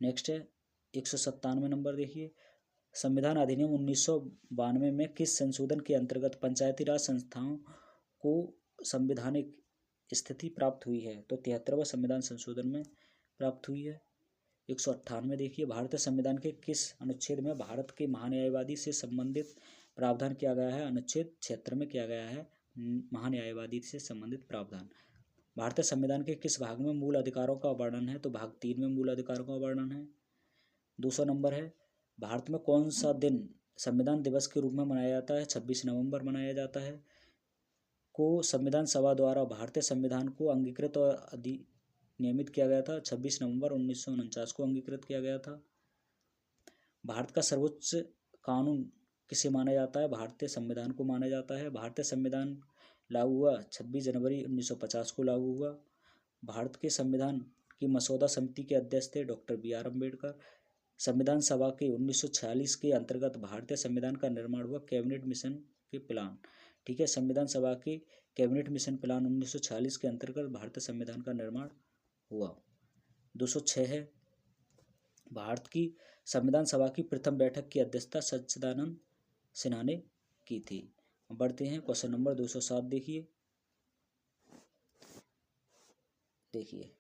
नेक्स्ट है 197 नंबर देखिए, संविधान अधिनियम 1992 में किस संशोधन के अंतर्गत पंचायती राज संस्थाओं को संवैधानिक स्थिति प्राप्त हुई है? तो 73वां संविधान संशोधन में प्राप्त हुई है। 198 देखिए, भारतीय संविधान के किस अनुच्छेद में भारत के महान्यायवादी से संबंधित प्रावधान किया गया है? अनुच्छेद 76 में किया गया है महान्यायवादी से संबंधित प्रावधान। भारतीय संविधान के किस भाग में मूल अधिकारों का वर्णन है? तो भाग 3 में मूल अधिकारों का वर्णन है। 200 नंबर है, भारत में कौन सा दिन संविधान दिवस के रूप में मनाया जाता है? 26 नवंबर मनाया जाता है। को संविधान सभा द्वारा भारतीय संविधान को अंगीकृत और नियमित किया गया था? 26 नवंबर 1949 को अंगीकृत किया गया था। भारत का सर्वोच्च कानून किसे माना जाता है? भारतीय संविधान को माना जाता है। भारतीय संविधान लागू हुआ 26 जनवरी 1950 को लागू हुआ। भारत के संविधान की मसौदा समिति के अध्यक्ष थे डॉक्टर BR अम्बेडकर। संविधान सभा के 1946 के अंतर्गत भारतीय संविधान का निर्माण हुआ कैबिनेट मिशन के प्लान, ठीक है। संविधान सभा के कैबिनेट मिशन प्लान 1946 के अंतर्गत भारतीय संविधान का निर्माण हुआ। 206 है, भारत की संविधान सभा की प्रथम बैठक की अध्यक्षता सच्चिदानंद सिन्हा ने की थी। बढ़ते हैं क्वेश्चन नंबर 207। देखिए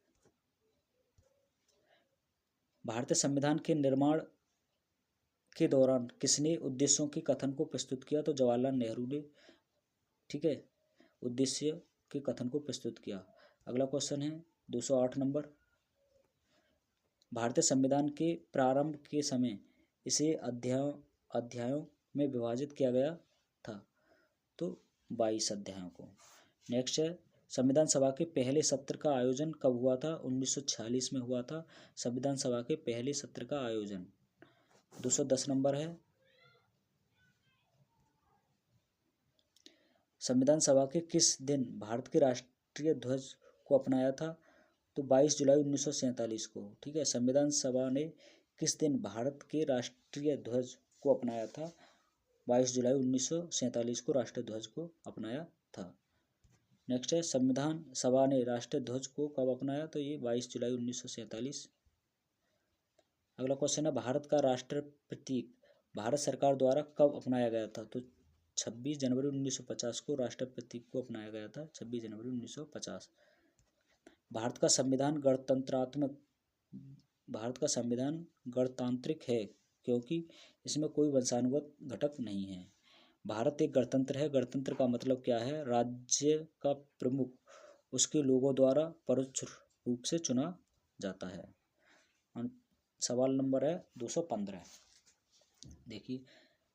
भारतीय संविधान के निर्माण के दौरान किसने उद्देश्यों के कथन को प्रस्तुत किया? तो जवाहरलाल नेहरू ने, ठीक है, उद्देश्य के कथन को प्रस्तुत किया। अगला क्वेश्चन है 208 नंबर, भारतीय संविधान के प्रारंभ के समय इसे अध्यायों में विभाजित किया गया था, तो 22 अध्यायों को। नेक्स्ट है, संविधान सभा के पहले सत्र का आयोजन कब हुआ था? 1946 में हुआ था संविधान सभा के पहले सत्र का आयोजन। 210 नंबर है, संविधान सभा के किस दिन भारत के राष्ट्रीय ध्वज को अपनाया था? तो 22 जुलाई 1947 को, ठीक है। संविधान सभा ने किस दिन भारत के राष्ट्रीय ध्वज को अपनाया था? 22 जुलाई 1947 को राष्ट्रीय ध्वज को अपनाया था। नेक्स्ट है, संविधान सभा ने राष्ट्रीय ध्वज को कब अपनाया? तो ये 22 जुलाई 1947। अगला क्वेश्चन है, भारत का राष्ट्र प्रतीक भारत सरकार द्वारा कब अपनाया गया था? तो 26 जनवरी 1950 को राष्ट्र प्रतीक को अपनाया गया था, 26 जनवरी 1950। भारत का संविधान गणतांत्रिक है क्योंकि इसमें कोई वंशानुगत घटक नहीं है। भारत एक गणतंत्र है। गणतंत्र का मतलब क्या है? राज्य का प्रमुख उसके लोगों द्वारा परोक्ष रूप से चुना जाता है। सवाल नंबर है 215। देखिए,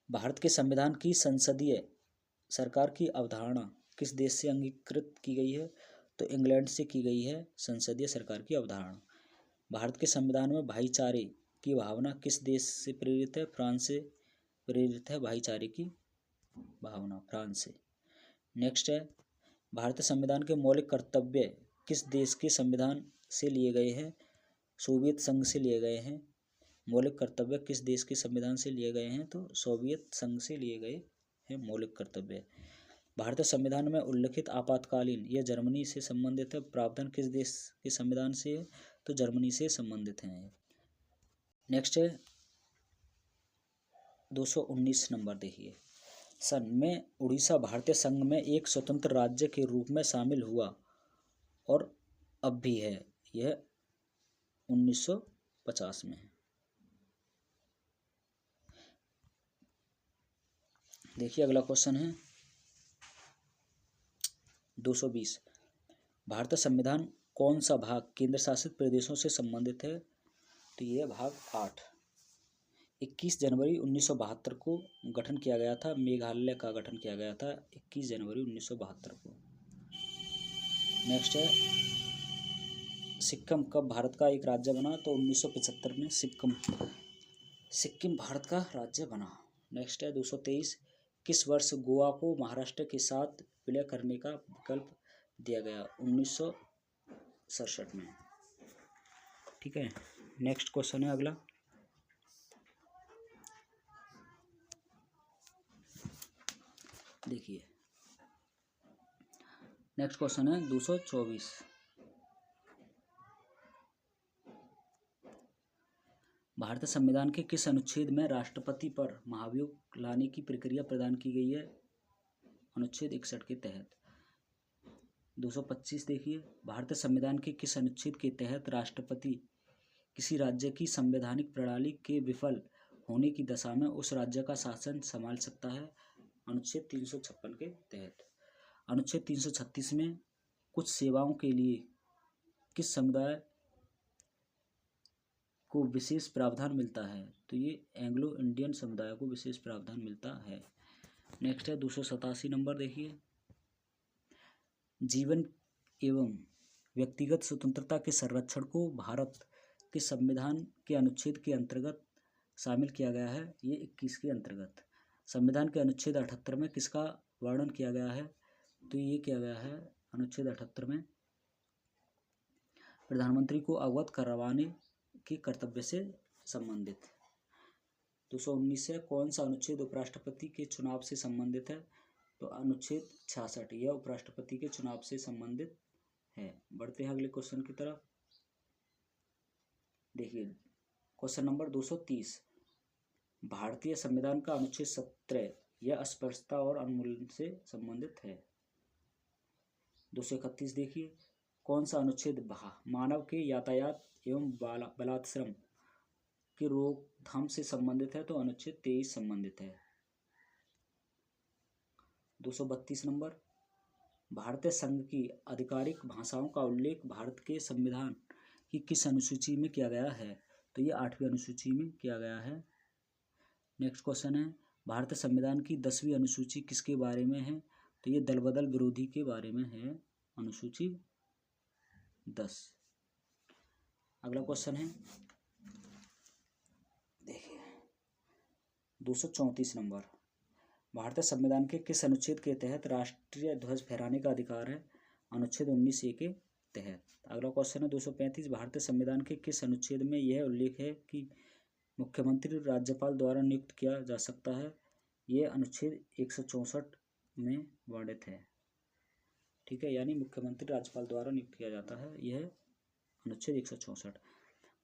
भारत के संविधान की संसदीय सरकार की अवधारणा किस देश से अंगीकृत की गई है? तो इंग्लैंड से की गई है संसदीय सरकार की अवधारणा। भारत के संविधान में भाईचारे की भावना किस देश से प्रेरित है? फ्रांस से प्रेरित है भाईचारे की भावना, फ्रांस से। नेक्स्ट है, भारतीय संविधान के मौलिक कर्तव्य किस देश के संविधान से लिए गए हैं? सोवियत संघ से लिए गए हैं। मौलिक कर्तव्य किस देश के संविधान से लिए गए हैं? तो सोवियत संघ से लिए गए हैं मौलिक कर्तव्य। भारतीय संविधान में उल्लिखित आपातकालीन यह जर्मनी से संबंधित है। प्रावधान किस देश के संविधान से है? तो जर्मनी से संबंधित हैं। नेक्स्ट है 219 नंबर। देखिए, सन में उड़ीसा भारतीय संघ में एक स्वतंत्र राज्य के रूप में शामिल हुआ और अब भी है। यह 1950 में है। देखिए, अगला क्वेश्चन है 220। भारतीय संविधान कौन सा भाग केंद्र शासित प्रदेशों से संबंधित है? तो यह भाग 8। 21 जनवरी 1972 को गठन किया गया था। मेघालय का गठन किया गया था 21 जनवरी 1972 को। नेक्स्ट है, सिक्किम कब भारत का एक राज्य बना? तो 1975 में सिक्किम भारत का राज्य बना। नेक्स्ट है 223। किस वर्ष गोवा को महाराष्ट्र के साथ विलय करने का विकल्प दिया गया? 1967 में, ठीक है। नेक्स्ट क्वेश्चन है अगला, देखिए नेक्स्ट क्वेश्चन है 224। भारतीय संविधान के किस अनुच्छेद में राष्ट्रपति पर महाभियोग लाने की प्रक्रिया प्रदान की गई है? अनुच्छेद 61 के तहत। 225 देखिए, भारतीय संविधान के किस अनुच्छेद के तहत राष्ट्रपति किसी राज्य की संवैधानिक प्रणाली के विफल होने की दशा में उस राज्य का शासन संभाल सकता है? अनुच्छेद 356 के तहत। अनुच्छेद 336 में कुछ सेवाओं के लिए किस समुदाय को विशेष प्रावधान मिलता है? तो ये एंग्लो इंडियन समुदाय को विशेष प्रावधान मिलता है। नेक्स्ट है 287 नंबर। देखिए, जीवन एवं व्यक्तिगत स्वतंत्रता के संरक्षण को भारत के संविधान के अनुच्छेद के अंतर्गत शामिल किया गया है। ये 21 के अंतर्गत। संविधान के अनुच्छेद 78 में किसका वर्णन किया गया है? तो ये किया गया है अनुच्छेद 78 में प्रधानमंत्री को अवगत करवाने के कर्तव्य से संबंधित। 219 है, कौन सा अनुच्छेद उपराष्ट्रपति के चुनाव से संबंधित है? तो अनुच्छेद 66 यह उपराष्ट्रपति के चुनाव से संबंधित है। बढ़ते हैं अगले क्वेश्चन की तरफ। देखिए क्वेश्चन नंबर 230, भारतीय संविधान का अनुच्छेद 17 यह अस्पृश्यता और उन्मूलन से संबंधित है। 231 देखिए, कौन सा अनुच्छेद मानव के यातायात एवं बलात्श्रम की रोकथाम से संबंधित है? तो अनुच्छेद 23 संबंधित है। 232 नंबर, भारतीय संघ की आधिकारिक भाषाओं का उल्लेख भारत के संविधान की किस अनुसूची में किया गया है? तो ये 8वीं अनुसूची में किया गया है। नेक्स्ट क्वेश्चन है, भारतीय संविधान की 10वीं अनुसूची किसके बारे में है? तो ये दल बदल विरोधी के बारे में है, अनुसूची 10। अगला क्वेश्चन है, देखिए 234 नंबर, भारतीय संविधान के किस अनुच्छेद के तहत राष्ट्रीय ध्वज फहराने का अधिकार है? अनुच्छेद 19A के तहत। अगला क्वेश्चन है 235, भारतीय संविधान के किस अनुच्छेद में यह उल्लेख है कि मुख्यमंत्री राज्यपाल द्वारा नियुक्त किया जा सकता है? यह अनुच्छेद 164 में वर्णित है। ठीक है, यानी मुख्यमंत्री राज्यपाल द्वारा नियुक्त किया जाता है, यह अनुच्छेद 164।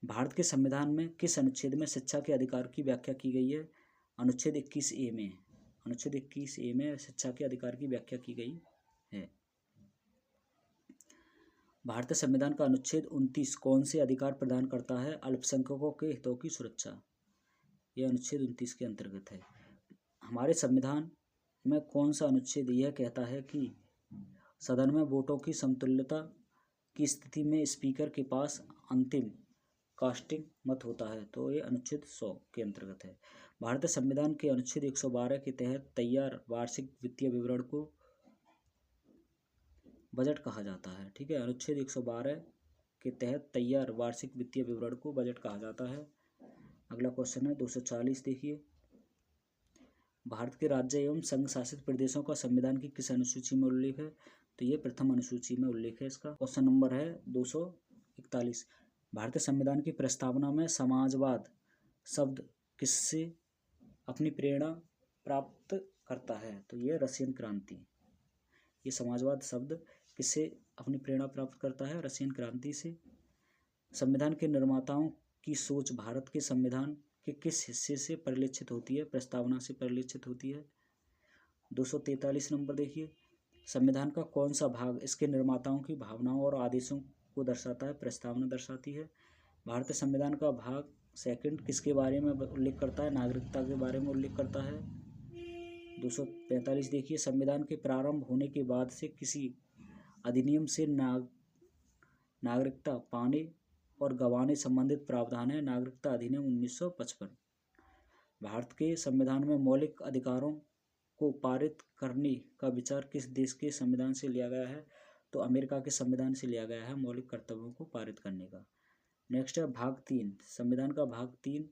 भारत के संविधान में किस अनुच्छेद में शिक्षा के अधिकार की व्याख्या की गई है? अनुच्छेद 21A में। अनुच्छेद 21A में शिक्षा के अधिकार की व्याख्या की गई है। भारतीय संविधान का अनुच्छेद 29 कौन से अधिकार प्रदान करता है? अल्पसंख्यकों के हितों की सुरक्षा। यह अनुच्छेद 29 के अंतर्गत है। हमारे संविधान में कौन सा अनुच्छेद यह कहता है कि सदन में वोटों की समतुल्यता की स्थिति में स्पीकर के पास अंतिम कास्टिंग मत होता है? तो ये अनुच्छेद 100 के अंतर्गत है। भारतीय संविधान के अनुच्छेद 112 के तहत तैयार वार्षिक वित्तीय विवरण को बजट कहा जाता है। ठीक है, अनुच्छेद 112 के तहत तैयार वार्षिक वित्तीय विवरण को बजट कहा जाता है। अगला क्वेश्चन है 240, देखिए भारत के राज्य एवं संघ शासित प्रदेशों का संविधान की किस अनुसूची में उल्लेख है? तो ये प्रथम अनुसूची में उल्लेख है इसका। क्वेश्चन नंबर है 241, भारतीय संविधान की प्रस्तावना में समाजवाद शब्द किससे अपनी प्रेरणा प्राप्त करता है? तो ये रशियन क्रांति। ये समाजवाद शब्द किससे अपनी प्रेरणा प्राप्त करता है? रशियन क्रांति से। संविधान के निर्माताओं की सोच भारत के संविधान के किस हिस्से से परिलक्षित होती है? प्रस्तावना से परिलक्षित होती है। 243 नंबर देखिए, संविधान का कौन सा भाग इसके निर्माताओं की भावनाओं और आदेशों को दर्शाता है? प्रस्तावना दर्शाती है। भारतीय संविधान का भाग सेकंड किसके बारे में उल्लेख करता है? नागरिकता के बारे में उल्लेख करता है। 245 देखिए, संविधान के प्रारंभ होने के बाद से किसी अधिनियम से नागरिकता पाने और गंवाने संबंधित प्रावधान है। नागरिकता अधिनियम 1955। भारत के संविधान में मौलिक अधिकारों को पारित करने का विचार किस देश के संविधान से लिया गया है? तो अमेरिका के संविधान से लिया गया है मौलिक कर्तव्यों को पारित करने का। नेक्स्ट है भाग 3, संविधान का भाग 3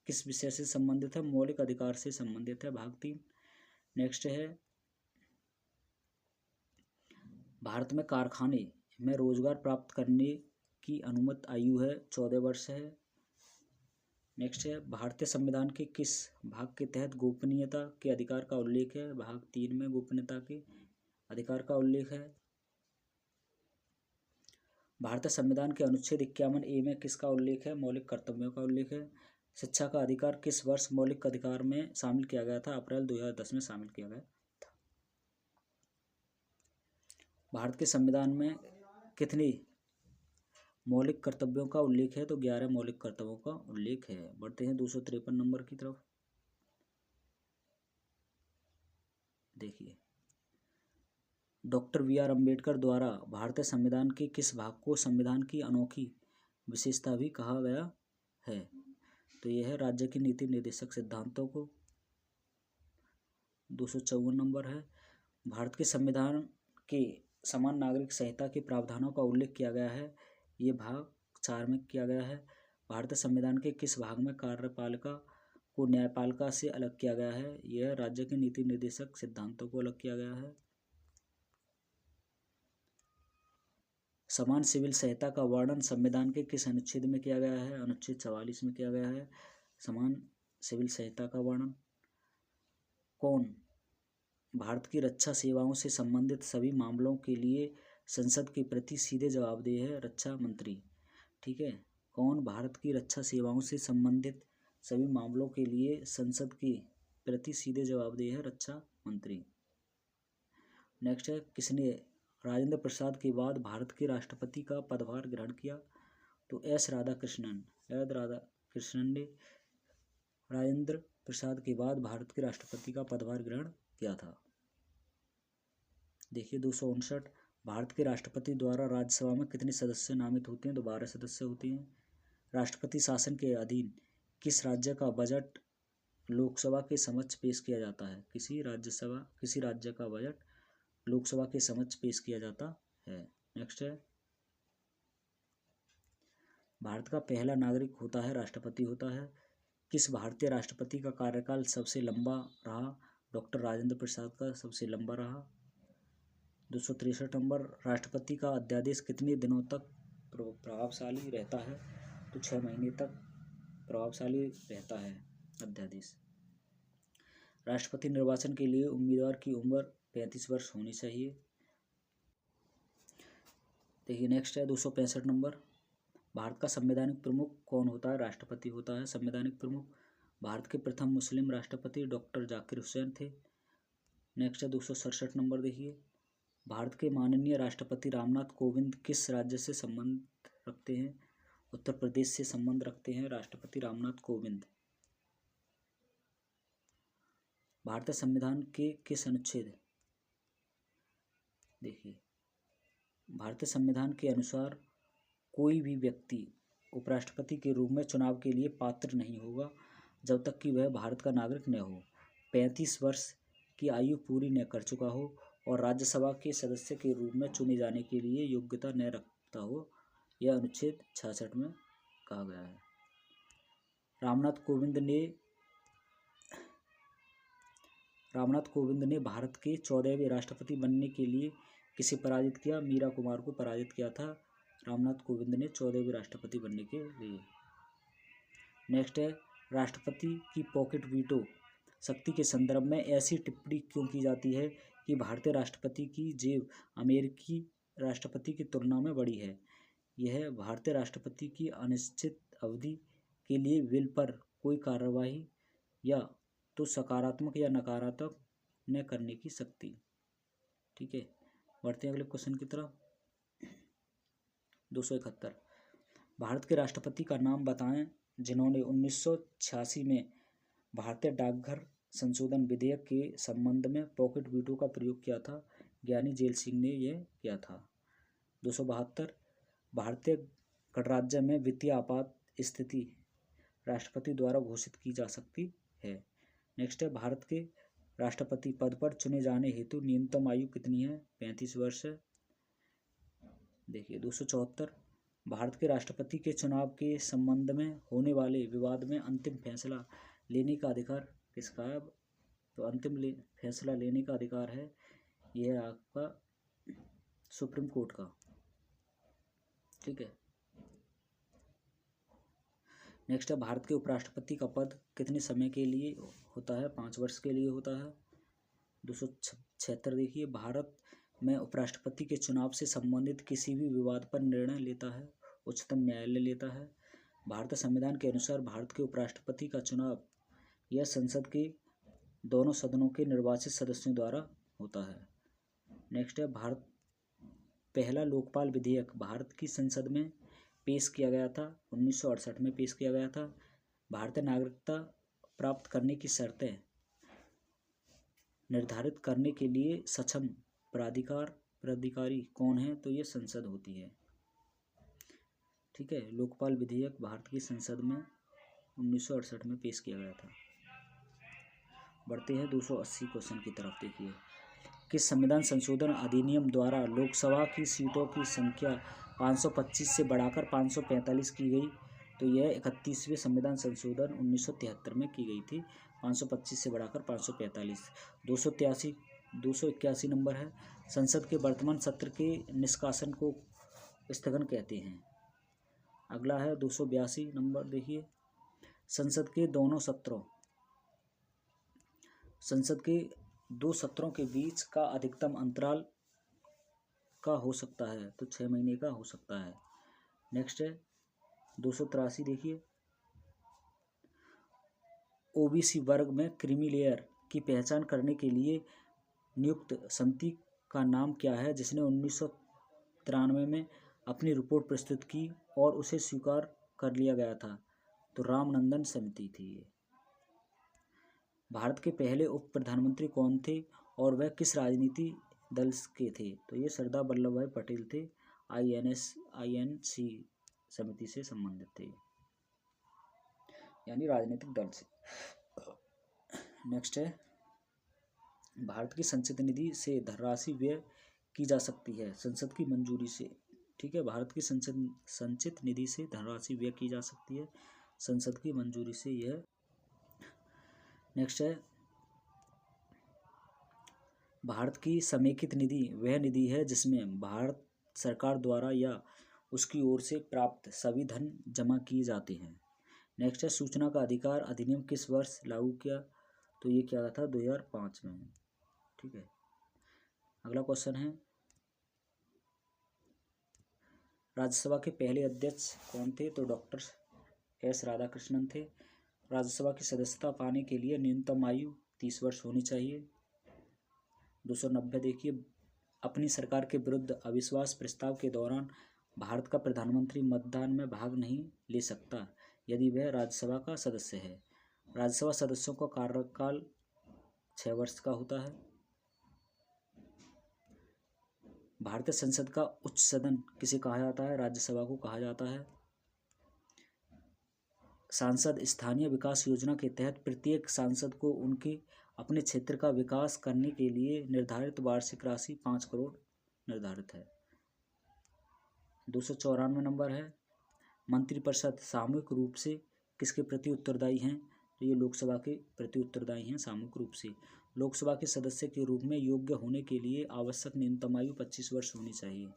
किस विषय से संबंधित है? मौलिक अधिकार से संबंधित है भाग 3। नेक्स्ट है, भारत में कारखाने में रोजगार प्राप्त करने की अनुमत आयु है 14 वर्ष है। नेक्स्ट है, भारतीय संविधान के किस भाग के तहत गोपनीयता के अधिकार का उल्लेख है? भाग 3 में गोपनीयता के अधिकार का उल्लेख है। भारतीय संविधान के अनुच्छेद 51A में किसका उल्लेख है? मौलिक कर्तव्यों का उल्लेख है। शिक्षा का अधिकार किस वर्ष मौलिक अधिकार में शामिल किया गया था? अप्रैल 2010 में शामिल किया गया था। भारत के संविधान में कितने मौलिक कर्तव्यों का उल्लेख है? तो 11 मौलिक कर्तव्यों का उल्लेख है। बढ़ते हैं 253 नंबर की तरफ। देखिए, डॉक्टर BR अम्बेडकर द्वारा भारतीय संविधान के किस भाग को संविधान की अनोखी विशेषता भी कहा गया है? तो यह है राज्य की नीति निर्देशक सिद्धांतों को। 254 नंबर है, भारत के संविधान के समान नागरिक संहिता के प्रावधानों का उल्लेख किया गया है। ये भाग 4 में किया गया है। भारतीय संविधान के किस भाग में कार्यपालिका को न्यायपालिका से अलग किया गया है? यह राज्य के नीति निर्देशक सिद्धांतों को अलग किया गया है। समान सिविल संहिता का वर्णन संविधान के किस अनुच्छेद में किया गया है? अनुच्छेद 44 में किया गया है समान सिविल संहिता का वर्णन। कौन भारत की रक्षा सेवाओं से संबंधित सभी मामलों के लिए संसद के प्रति सीधे जवाबदेह है? रक्षा मंत्री। ठीक है, कौन भारत की रक्षा सेवाओं से संबंधित सभी मामलों के लिए संसद के प्रति सीधे जवाबदेह है? रक्षा मंत्री। नेक्स्ट है, किसने राजेंद्र प्रसाद के बाद भारत के राष्ट्रपति का पदभार ग्रहण किया? तो एस राधाकृष्णन ने राजेंद्र प्रसाद के बाद भारत के राष्ट्रपति का पदभार ग्रहण किया था। देखिए 259, भारत के राष्ट्रपति द्वारा राज्यसभा में कितने सदस्य नामित होते हैं? तो 12 सदस्य होते हैं। राष्ट्रपति शासन के अधीन किस राज्य का बजट लोकसभा के समक्ष पेश किया जाता है? किसी राज्य का बजट लोकसभा के समक्ष पेश किया जाता है। नेक्स्ट है, भारत का पहला नागरिक होता है राष्ट्रपति होता है। किस भारतीय राष्ट्रपति का कार्यकाल सबसे लंबा रहा? डॉक्टर राजेंद्र प्रसाद का सबसे लंबा रहा। 263 नंबर, राष्ट्रपति का अध्यादेश कितने दिनों तक प्रभावशाली रहता है? तो 6 महीने तक प्रभावशाली रहता है अध्यादेश। राष्ट्रपति निर्वाचन के लिए उम्मीदवार की उम्र 35 वर्ष होनी चाहिए। देखिए नेक्स्ट है 265 नंबर, भारत का संवैधानिक प्रमुख कौन होता है? राष्ट्रपति होता है संवैधानिक प्रमुख। भारत के प्रथम मुस्लिम राष्ट्रपति डॉक्टर जाकिर हुसैन थे। नेक्स्ट है 267 नंबर, देखिए भारत के माननीय राष्ट्रपति रामनाथ कोविंद किस राज्य से संबंध रखते हैं? उत्तर प्रदेश से संबंध रखते हैं राष्ट्रपति रामनाथ कोविंद। भारतीय संविधान के किस अनुच्छेद, देखिए भारतीय संविधान के अनुसार कोई भी व्यक्ति उपराष्ट्रपति के रूप में चुनाव के लिए पात्र नहीं होगा जब तक कि वह भारत का नागरिक न हो, 35 वर्ष की आयु पूरी न कर चुका हो और राज्यसभा के सदस्य के रूप में चुने जाने के लिए योग्यता न रखता हो। यह अनुच्छेद 66 में कहा गया है। रामनाथ कोविंद ने भारत के 14वें राष्ट्रपति बनने के लिए किसे पराजित किया? मीरा कुमार को पराजित किया था रामनाथ कोविंद ने 14वें राष्ट्रपति बनने के लिए। नेक्स्ट है, राष्ट्रपति की पॉकेट वीटो शक्ति के संदर्भ में ऐसी टिप्पणी क्यों की जाती है कि भारतीय राष्ट्रपति की जेब अमेरिकी राष्ट्रपति की तुलना में बड़ी है? यह भारतीय राष्ट्रपति की अनिश्चित अवधि के लिए विल पर कोई कार्यवाही या तो सकारात्मक या नकारात्मक न करने की शक्ति। ठीक है, बढ़ते हैं अगले क्वेश्चन की तरफ। 271, भारत के राष्ट्रपति का नाम बताएं जिन्होंने 1986 में भारतीय डाकघर संशोधन विधेयक के संबंध में पॉकेट वीटो का प्रयोग किया था? ज्ञानी जेल सिंह ने यह किया था। 272, भारतीय गणराज्य में वित्तीय आपात स्थिति राष्ट्रपति द्वारा घोषित की जा सकती है। नेक्स्ट है, भारत के राष्ट्रपति पद पर चुने जाने हेतु न्यूनतम आयु कितनी है? 35 वर्ष है। देखिए 274, भारत के राष्ट्रपति के चुनाव के संबंध में होने वाले विवाद में अंतिम फैसला लेने का अधिकार किसका है? तो फैसला लेने का अधिकार है यह आपका सुप्रीम कोर्ट का। ठीक है, नेक्स्ट है, भारत के उपराष्ट्रपति का पद कितने समय के लिए होता है? 5 वर्ष के लिए होता है। 276, देखिए भारत में उपराष्ट्रपति के चुनाव से संबंधित किसी भी विवाद पर निर्णय लेता है उच्चतम न्यायालय लेता है। भारतीय संविधान के अनुसार भारत के उपराष्ट्रपति का चुनाव यह संसद के दोनों सदनों के निर्वाचित सदस्यों द्वारा होता है। नेक्स्ट है, भारत पहला लोकपाल विधेयक भारत की संसद में पेश किया गया था 1968 में पेश किया गया था। भारतीय नागरिकता प्राप्त करने की शर्तें निर्धारित करने के लिए सक्षम प्राधिकारी कौन है? तो ये संसद होती है। ठीक है, लोकपाल विधेयक भारत की संसद में 1968 में पेश किया गया था। बढ़ते हैं 280 क्वेश्चन की तरफ। देखिए, किस संविधान संशोधन अधिनियम द्वारा लोकसभा की सीटों की संख्या 525 से बढ़ाकर 545 की गई? तो यह 31वें संविधान संशोधन 1973 में की गई थी, 525 से बढ़ाकर 545। 281 नंबर है, संसद के वर्तमान सत्र के निष्कासन को स्थगन कहते हैं। अगला है 282 नंबर, देखिए संसद के दो सत्रों के बीच का अधिकतम अंतराल का हो सकता है, तो 6 महीने का हो सकता है। नेक्स्ट है 283, देखिए ओबीसी वर्ग में क्रीमी लेयर की पहचान करने के लिए नियुक्त समिति का नाम क्या है, जिसने 1993 में अपनी रिपोर्ट प्रस्तुत की और उसे स्वीकार कर लिया गया था? तो रामनंदन समिति थी ये। भारत के पहले उप प्रधानमंत्री कौन थे और वह किस राजनीति दल के थे? तो ये सरदार वल्लभ भाई पटेल थे। INC समिति से संबंधित थे, यानी राजनीतिक दल से। नेक्स्ट है भारत की संचित निधि से धनराशि व्यय की जा सकती है संसद की मंजूरी से। ठीक है, भारत की संचित निधि से धनराशि व्यय की जा सकती है संसद की मंजूरी से यह। नेक्स्ट है भारत की समेकित निधि वह निधि है जिसमें भारत सरकार द्वारा या उसकी ओर से प्राप्त सभी धन जमा किए जाते हैं। नेक्स्ट है सूचना का अधिकार अधिनियम किस वर्ष लागू किया? तो ये क्या था? 2005 में। ठीक है, अगला क्वेश्चन है राज्यसभा के पहले अध्यक्ष कौन थे? तो डॉक्टर S राधाकृष्णन थे। राज्यसभा की सदस्यता पाने के लिए न्यूनतम आयु 30 वर्ष होनी चाहिए। 290 देखिए अपनी सरकार के विरुद्ध अविश्वास प्रस्ताव के दौरान भारत का प्रधानमंत्री मतदान में भाग नहीं ले सकता यदि वह राज्यसभा का सदस्य है। राज्यसभा सदस्यों का कार्यकाल 6 वर्ष का होता है। भारतीय संसद का उच्च सदन किसे कहा जाता है? राज्यसभा को कहा जाता है। सांसद स्थानीय विकास योजना के तहत प्रत्येक सांसद को उनके अपने क्षेत्र का विकास करने के लिए निर्धारित वार्षिक राशि 5 करोड़ निर्धारित है। 294 नंबर है मंत्रिपरिषद सामूहिक रूप से किसके प्रति उत्तरदायी हैं? तो ये लोकसभा के प्रति उत्तरदायी हैं सामूहिक रूप से। लोकसभा के सदस्य के रूप में योग्य होने के लिए आवश्यक न्यूनतम आयु 25 वर्ष होनी चाहिए।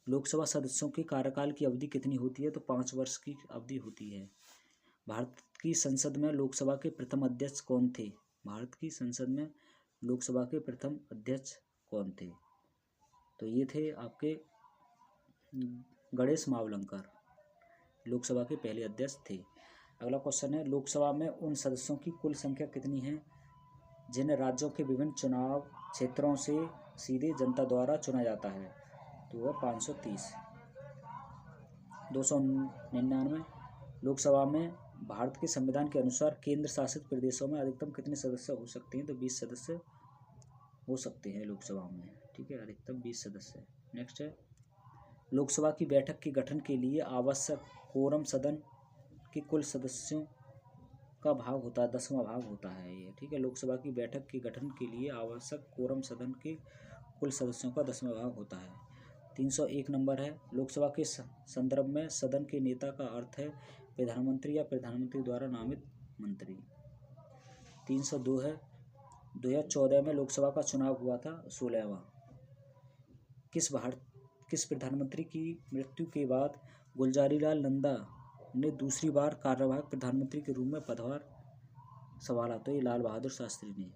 लोकसभा सदस्यों के कार्यकाल की अवधि कितनी होती है? तो 5 वर्ष की अवधि होती है। भारत की संसद में लोकसभा के प्रथम अध्यक्ष कौन थे? भारत की संसद में लोकसभा के प्रथम अध्यक्ष कौन थे? तो ये थे आपके गणेश मावलंकर, लोकसभा के पहले अध्यक्ष थे। अगला क्वेश्चन है लोकसभा में उन सदस्यों की कुल संख्या कितनी है जिन्हें राज्यों के विभिन्न चुनाव क्षेत्रों से सीधे जनता द्वारा चुना जाता है? तो वह 530। 299 लोकसभा में भारत के संविधान के अनुसार केंद्र शासित प्रदेशों में अधिकतम कितने सदस्य हो सकते हैं? तो 20 सदस्य हो सकते हैं लोकसभा में। ठीक है, अधिकतम 20 सदस्य। नेक्स्ट है लोकसभा की बैठक के गठन के लिए आवश्यक कोरम सदन के कुल सदस्यों का भाग होता है, 10वां भाग होता है ये। ठीक है, लोकसभा की बैठक के गठन के लिए आवश्यक कोरम सदन के कुल सदस्यों का 10वां भाग होता है। 301 नंबर है लोकसभा के संदर्भ में सदन के नेता का अर्थ है प्रधानमंत्री या प्रधानमंत्री द्वारा नामित मंत्री। 302 है 2014 में लोकसभा का चुनाव हुआ था 16वां। किस प्रधानमंत्री की मृत्यु के बाद गुलजारीलाल नंदा ने दूसरी बार कार्यवाहक प्रधानमंत्री के रूप में पदभार संभाला? तो ये लाल बहादुर शास्त्री ने।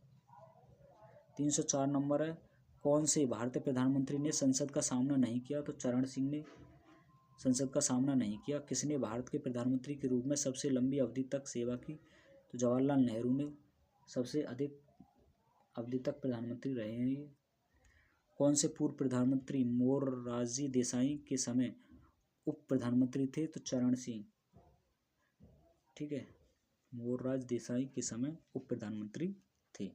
304 नंबर है कौन से भारतीय प्रधानमंत्री ने संसद का सामना नहीं किया? तो चरण सिंह ने संसद का सामना नहीं किया। किसने भारत के प्रधानमंत्री के रूप में सबसे लंबी अवधि तक सेवा की? तो जवाहरलाल नेहरू ने सबसे अधिक अवधि तक प्रधानमंत्री रहे हैं ये। कौन से पूर्व प्रधानमंत्री मोरारजी देसाई के समय उप प्रधानमंत्री थे? तो चरण सिंह। ठीक है, मोरारजी देसाई के समय उप प्रधानमंत्री थे।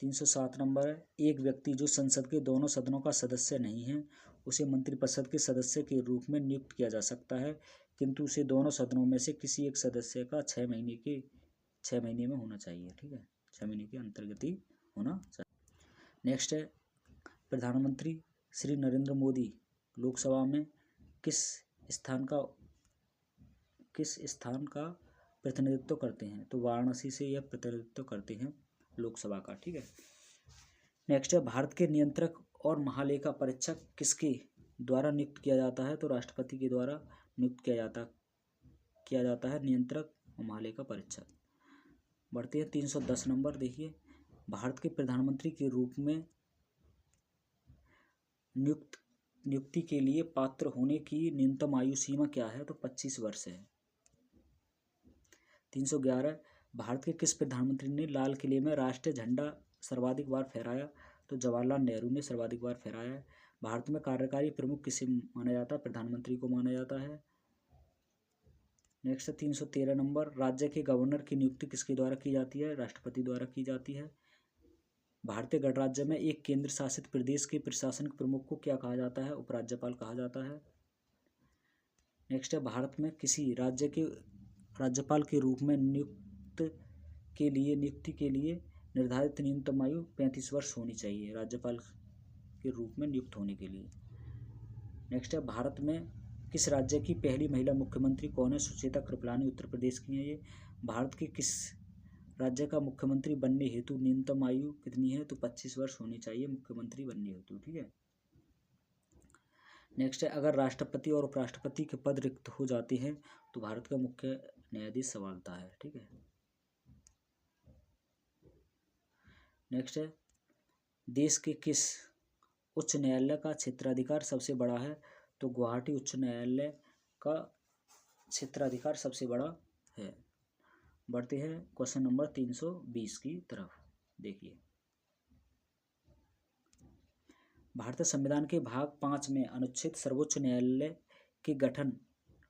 307 नंबर है एक व्यक्ति जो संसद के दोनों सदनों का सदस्य नहीं है उसे मंत्रिपरिषद के सदस्य के रूप में नियुक्त किया जा सकता है, किंतु उसे दोनों सदनों में से किसी एक सदस्य का 6 महीने में होना चाहिए। ठीक है, 6 महीने के अंतर्गत ही होना चाहिए। नेक्स्ट है प्रधानमंत्री श्री नरेंद्र मोदी लोकसभा में किस स्थान का प्रतिनिधित्व करते हैं? तो वाराणसी से यह प्रतिनिधित्व करते हैं लोकसभा का। ठीक है, नेक्स्ट है भारत के नियंत्रक और महालेखा परीक्षक किसके द्वारा नियुक्त किया जाता है? तो राष्ट्रपति के द्वारा नियुक्त किया जाता है नियंत्रक और महालेखा परीक्षक। बढ़ते हैं 310 नंबर। देखिए, भारत के प्रधानमंत्री के रूप में नियुक्ति के लिए पात्र होने की न्यूनतम आयु सीमा क्या है? तो 25 वर्ष है। 311 भारत के किस प्रधानमंत्री ने लाल किले में राष्ट्रीय झंडा सर्वाधिक बार फहराया? तो जवाहरलाल नेहरू ने सर्वाधिक बार फहराया है। भारत में कार्यकारी प्रमुख किसे माना जाता है? प्रधानमंत्री को माना जाता है। नेक्स्ट 313 नंबर, राज्य के गवर्नर की नियुक्ति किसके द्वारा की जाती है? राष्ट्रपति द्वारा की जाती है। भारतीय गणराज्य में एक केंद्र शासित प्रदेश के प्रशासनिक प्रमुख को क्या कहा जाता है? उपराज्यपाल कहा जाता है। नेक्स्ट है, भारत में किसी राज्य के राज्यपाल के रूप में नियुक्ति के लिए निर्धारित न्यूनतम आयु 35 वर्ष होनी चाहिए राज्यपाल के रूप में नियुक्त होने के लिए। नेक्स्ट है, भारत में किस राज्य की पहली महिला मुख्यमंत्री कौन है? सुचेता कृपलानी उत्तर प्रदेश की है ये। भारत के किस राज्य का मुख्यमंत्री बनने हेतु न्यूनतम आयु कितनी है? तो 25 वर्ष होनी चाहिए मुख्यमंत्री बनने हेतु। ठीक है। नेक्स्ट है, अगर राष्ट्रपति और उपराष्ट्रपति के पद रिक्त हो जाते हैं तो भारत का मुख्य न्यायाधीश संभालता है। ठीक है। नेक्स्ट है, देश के किस उच्च न्यायालय का क्षेत्राधिकार सबसे बड़ा है? तो गुवाहाटी उच्च न्यायालय का क्षेत्राधिकार सबसे बड़ा है। बढ़ते हैं क्वेश्चन नंबर 320 की तरफ। देखिए, भारतीय संविधान के भाग 5 में अनुच्छेद सर्वोच्च न्यायालय के गठन,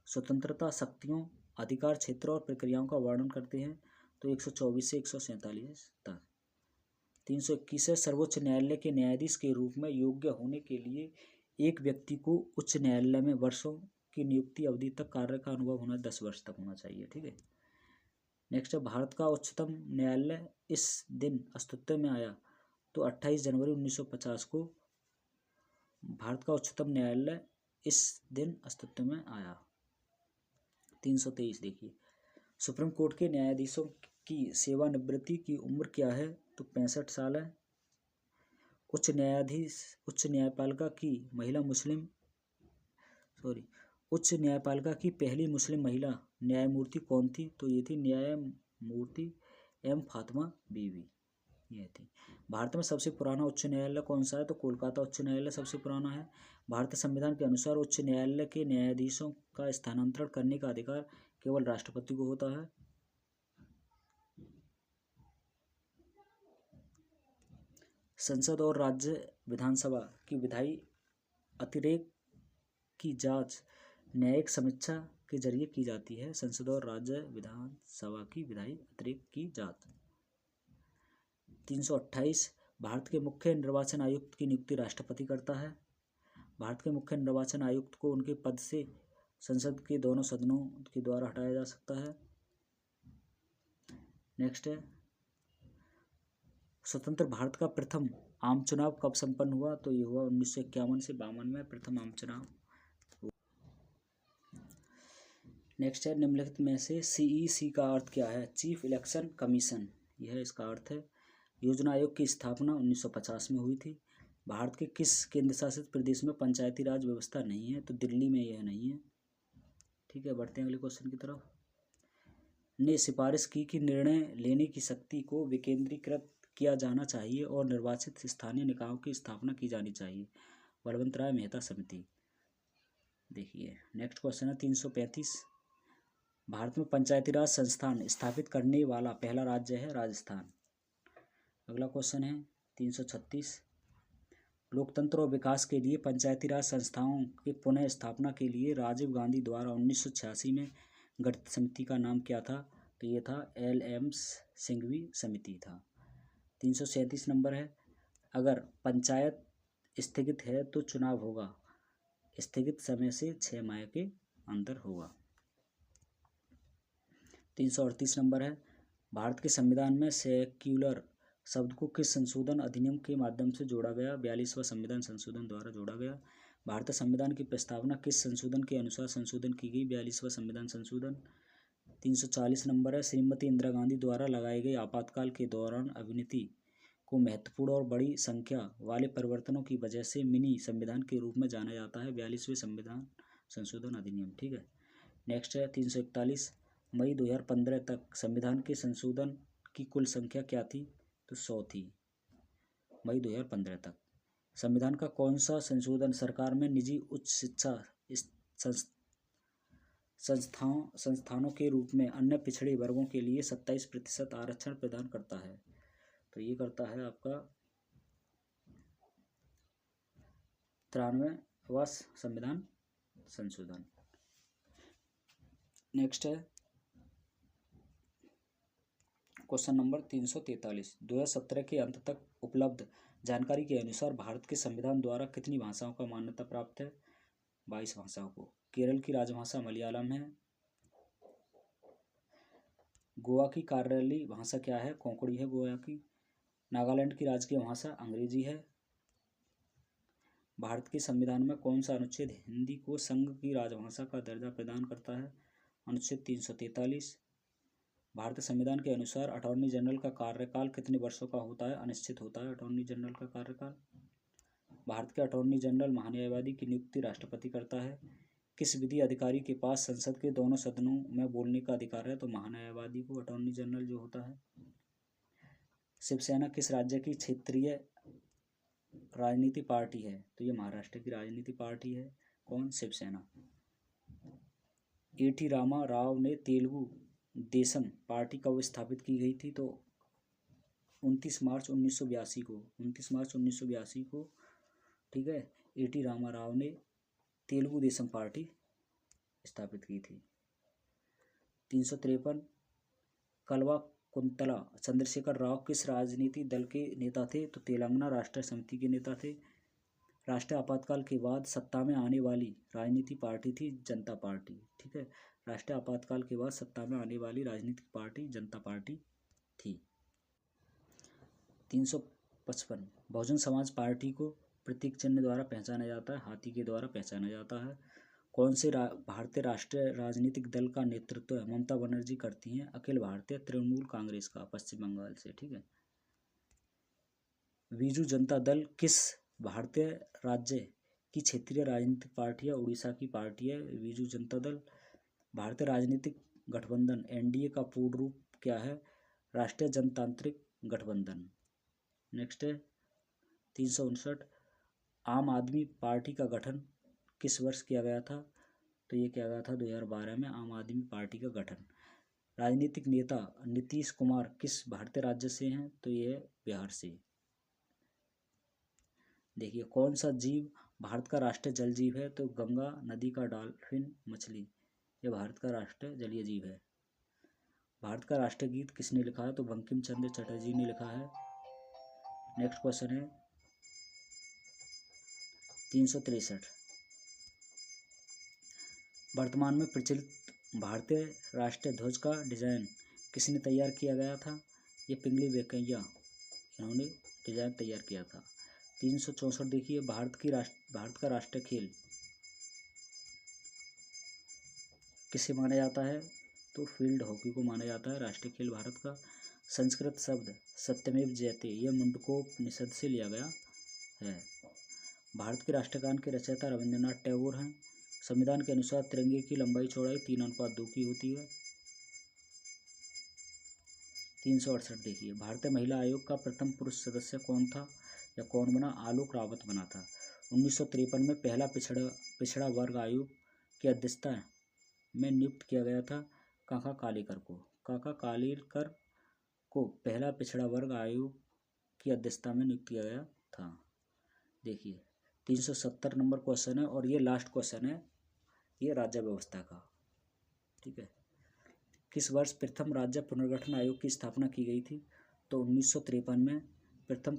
स्वतंत्रता, शक्तियों, अधिकार क्षेत्र और प्रक्रियाओं का वर्णन करते हैं। तो 124 से 147 तक। 321 है, सर्वोच्च न्यायालय के न्यायाधीश के रूप में योग्य होने के लिए एक व्यक्ति को उच्च न्यायालय में वर्षों की नियुक्ति अवधि तक कार्य का अनुभव होना 10 वर्ष तक होना चाहिए। ठीक है। नेक्स्ट है, भारत का उच्चतम न्यायालय इस दिन अस्तित्व में आया? तो 28 जनवरी 1950 को भारत का उच्चतम न्यायालय इस दिन अस्तित्व में आया। 323 देखिए, सुप्रीम कोर्ट के न्यायाधीशों की सेवानिवृत्ति की उम्र क्या है? तो 65 साल है। उच्च न्यायपालिका की पहली मुस्लिम महिला न्यायमूर्ति कौन थी? तो ये थी न्यायमूर्ति एम फातिमा बीवी, ये थी। भारत में सबसे पुराना उच्च न्यायालय कौन सा है? तो कोलकाता उच्च न्यायालय सबसे पुराना है। भारतीय संविधान के अनुसार उच्च न्यायालय के न्यायाधीशों का स्थानांतरण करने का अधिकार केवल राष्ट्रपति को होता है। संसद और राज्य विधानसभा की विधायी अतिरेक की जांच न्यायिक समीक्षा के जरिए की जाती है। संसद और राज्य विधानसभा की विधायी अतिरेक की जांच। 328 भारत के मुख्य निर्वाचन आयुक्त की नियुक्ति राष्ट्रपति करता है। भारत के मुख्य निर्वाचन आयुक्त को उनके पद से संसद के दोनों सदनों के द्वारा हटाया जा सकता है। नेक्स्ट है, स्वतंत्र भारत का प्रथम आम चुनाव कब संपन्न हुआ? तो ये हुआ 1951 से 52 में प्रथम आम चुनाव। नेक्स्ट है, निम्नलिखित में से CEC का अर्थ क्या है? चीफ इलेक्शन कमीशन, यह इसका अर्थ है। योजना आयोग की स्थापना 1950 में हुई थी। भारत के किस केंद्र शासित प्रदेश में पंचायती राज व्यवस्था नहीं है? तो दिल्ली में यह नहीं है। ठीक है। बढ़ते हैं अगले क्वेश्चन की तरफ। ने सिफारिश की कि निर्णय लेने की शक्ति को विकेंद्रीकृत किया जाना चाहिए और निर्वाचित स्थानीय निकायों की स्थापना की जानी चाहिए। बलवंत राय मेहता समिति। देखिए, नेक्स्ट क्वेश्चन है 335। भारत में पंचायती राज संस्थान स्थापित करने वाला पहला राज्य है राजस्थान। अगला क्वेश्चन है 336। लोकतंत्र और विकास के लिए पंचायती राज संस्थाओं के पुनः स्थापना के लिए राजीव गांधी द्वारा 1986 में गठित समिति का नाम क्या था? तो ये था LM सिंघवी समिति था। 337 नंबर है, अगर पंचायत स्थगित है तो चुनाव होगा स्थगित समय से 6 माह के अंदर होगा। 338 नंबर है, भारत के संविधान में सेक्युलर शब्द को किस संशोधन अधिनियम के माध्यम से जोड़ा गया? 42वां संविधान संशोधन द्वारा जोड़ा गया। भारतीय संविधान की प्रस्तावना किस संशोधन के अनुसार संशोधन की गई? 42वां संविधान संशोधन। 340 नंबर है, श्रीमती इंदिरा गांधी द्वारा लगाए गए आपातकाल के दौरान अभिनीति को महत्वपूर्ण और बड़ी संख्या वाले परिवर्तनों की वजह से मिनी संविधान के रूप में जाना जाता है। 42वें संविधान संशोधन अधिनियम। ठीक है। नेक्स्ट है 341। मई 2015 तक संविधान के संशोधन की कुल संख्या क्या थी? तो 100 थी मई 2015 तक। संविधान का कौन सा संशोधन सरकार में निजी उच्च शिक्षा संस्थानों के रूप में अन्य पिछड़े वर्गों के लिए 27% आरक्षण प्रदान करता है? तो ये करता है आपका 93वां संविधान संशोधन। नेक्स्ट है क्वेश्चन नंबर 343। 2017 के अंत तक उपलब्ध जानकारी के अनुसार भारत के संविधान द्वारा कितनी भाषाओं का मान्यता प्राप्त है? 22 भाषाओं को। केरल की राजभाषा मलयालम है। गोवा की कार्यालयीय भाषा क्या है? कोंकणी है गोवा की। नागालैंड की राजकीय भाषा अंग्रेजी है। भारत के संविधान में कौन सा अनुच्छेद हिंदी को संघ की राजभाषा का दर्जा प्रदान करता है? अनुच्छेद 343। भारतीय संविधान के अनुसार अटॉर्नी जनरल का कार्यकाल कितने वर्षों का होता है? अनिश्चित होता है अटॉर्नी जनरल का कार्यकाल। भारत के अटॉर्नी जनरल महान्यायवादी की नियुक्ति राष्ट्रपति करता है। किस विधि अधिकारी के पास संसद के दोनों सदनों में बोलने का अधिकार है? तो महान्यायवादी को अटॉर्नी जनरल जो होता है। शिवसेना किस राज्य की क्षेत्रीय राजनीति पार्टी है? तो ये महाराष्ट्र की राजनीति पार्टी है। कौन? शिवसेना। एटी रामा राव ने तेलुगु देशम पार्टी कब स्थापित की गई थी? तो 29 मार्च 1982 को ठीक है, एटी रामा राव ने तेलुगु देशम पार्टी स्थापित की थी। 353। कल्वा कुंतला चंद्रशेखर राव किस राजनीति दल के नेता थे? तो तेलंगाना राष्ट्र समिति के नेता थे। राष्ट्रीय आपातकाल के बाद सत्ता में आने वाली राजनीति पार्टी थी जनता पार्टी। ठीक है, राष्ट्रीय आपातकाल के बाद सत्ता में आने वाली राजनीतिक पार्टी जनता पार्टी थी। 355। बहुजन समाज पार्टी को प्रतीक चिन्ह द्वारा पहचाना जाता है, हाथी के द्वारा पहचाना जाता है। कौन से भारतीय राष्ट्रीय राजनीतिक दल का नेतृत्व ममता बनर्जी करती हैं? अखिल भारतीय तृणमूल कांग्रेस का, पश्चिम बंगाल से। ठीक है। बीजू जनता दल किस भारतीय राज्य की क्षेत्रीय राजनीतिक पार्टी है? उड़ीसा की पार्टी है बीजू जनता दल। भारतीय राजनीतिक गठबंधन एनडीए का पूर्ण रूप क्या है? राष्ट्रीय जनतांत्रिक गठबंधन। नेक्स्ट है 359। आम आदमी पार्टी का गठन किस वर्ष किया गया था? तो ये किया गया था 2012 में आम आदमी पार्टी का गठन। राजनीतिक नेता नीतीश कुमार किस भारतीय राज्य से हैं? तो ये है बिहार से। देखिए, कौन सा जीव भारत का राष्ट्रीय जल जीव है? तो गंगा नदी का डॉल्फिन मछली, ये भारत का राष्ट्रीय जलीय जीव है। भारत का राष्ट्रीय गीत किसने लिखा है? तो बंकिम चंद्र चटर्जी ने लिखा है। नेक्स्ट क्वेश्चन है 363। वर्तमान में प्रचलित भारतीय राष्ट्रीय ध्वज का डिजाइन किसने तैयार किया गया था? ये पिंगली वेंकैया इन्होंने डिजाइन तैयार किया था। 364। देखिए, भारत का राष्ट्रीय खेल किसे माना जाता है? तो फील्ड हॉकी को माना जाता है राष्ट्रीय खेल भारत का। संस्कृत शब्द सत्यमेव जयते यह मुंडकोपनिषद से लिया गया है। भारत के राष्ट्रगान के रचयिता रविंद्रनाथ टैगोर हैं। संविधान के अनुसार तिरंगे की लंबाई चौड़ाई 3:2 की होती है। 368। देखिए, भारतीय महिला आयोग का प्रथम पुरुष सदस्य कौन था या कौन बना? आलोक रावत बना था। 1953 में पहला पिछड़ा वर्ग आयोग की अध्यक्षता में नियुक्त किया गया था काका कालेकर को। काका कालेकर को पहला पिछड़ा वर्ग आयोग की अध्यक्षता में नियुक्त किया गया था। देखिए, 370 नंबर क्वेश्चन है और ये लास्ट क्वेश्चन है, ये राज्य व्यवस्था का। ठीक है, किस वर्ष प्रथम राज्य पुनर्गठन आयोग की स्थापना की गई थी? तो 1953 में प्रथम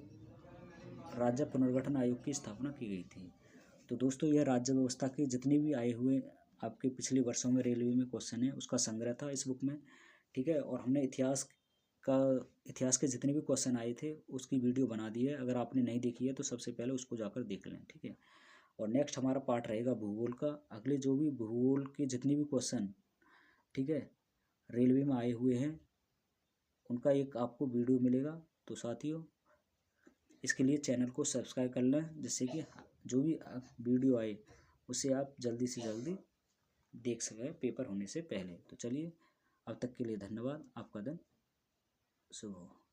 राज्य पुनर्गठन आयोग की स्थापना की गई थी। तो दोस्तों, यह राज्य व्यवस्था के जितने भी आए हुए आपके पिछले वर्षों में रेलवे में क्वेश्चन है उसका संग्रह था इस बुक में। ठीक है, और हमने इतिहास के जितने भी क्वेश्चन आए थे उसकी वीडियो बना दी है। अगर आपने नहीं देखी है तो सबसे पहले उसको जाकर देख लें। ठीक है, और नेक्स्ट हमारा पार्ट रहेगा भूगोल का। अगले जो भी भूगोल के जितने भी क्वेश्चन ठीक है रेलवे में आए हुए हैं उनका एक आपको वीडियो मिलेगा। तो साथियों, इसके लिए चैनल को सब्सक्राइब कर लें जिससे कि जो भी वीडियो आए उसे आप जल्दी से जल्दी देख सकें पेपर होने से पहले। तो चलिए, अब तक के लिए धन्यवाद। आपका दिन शुभ हो।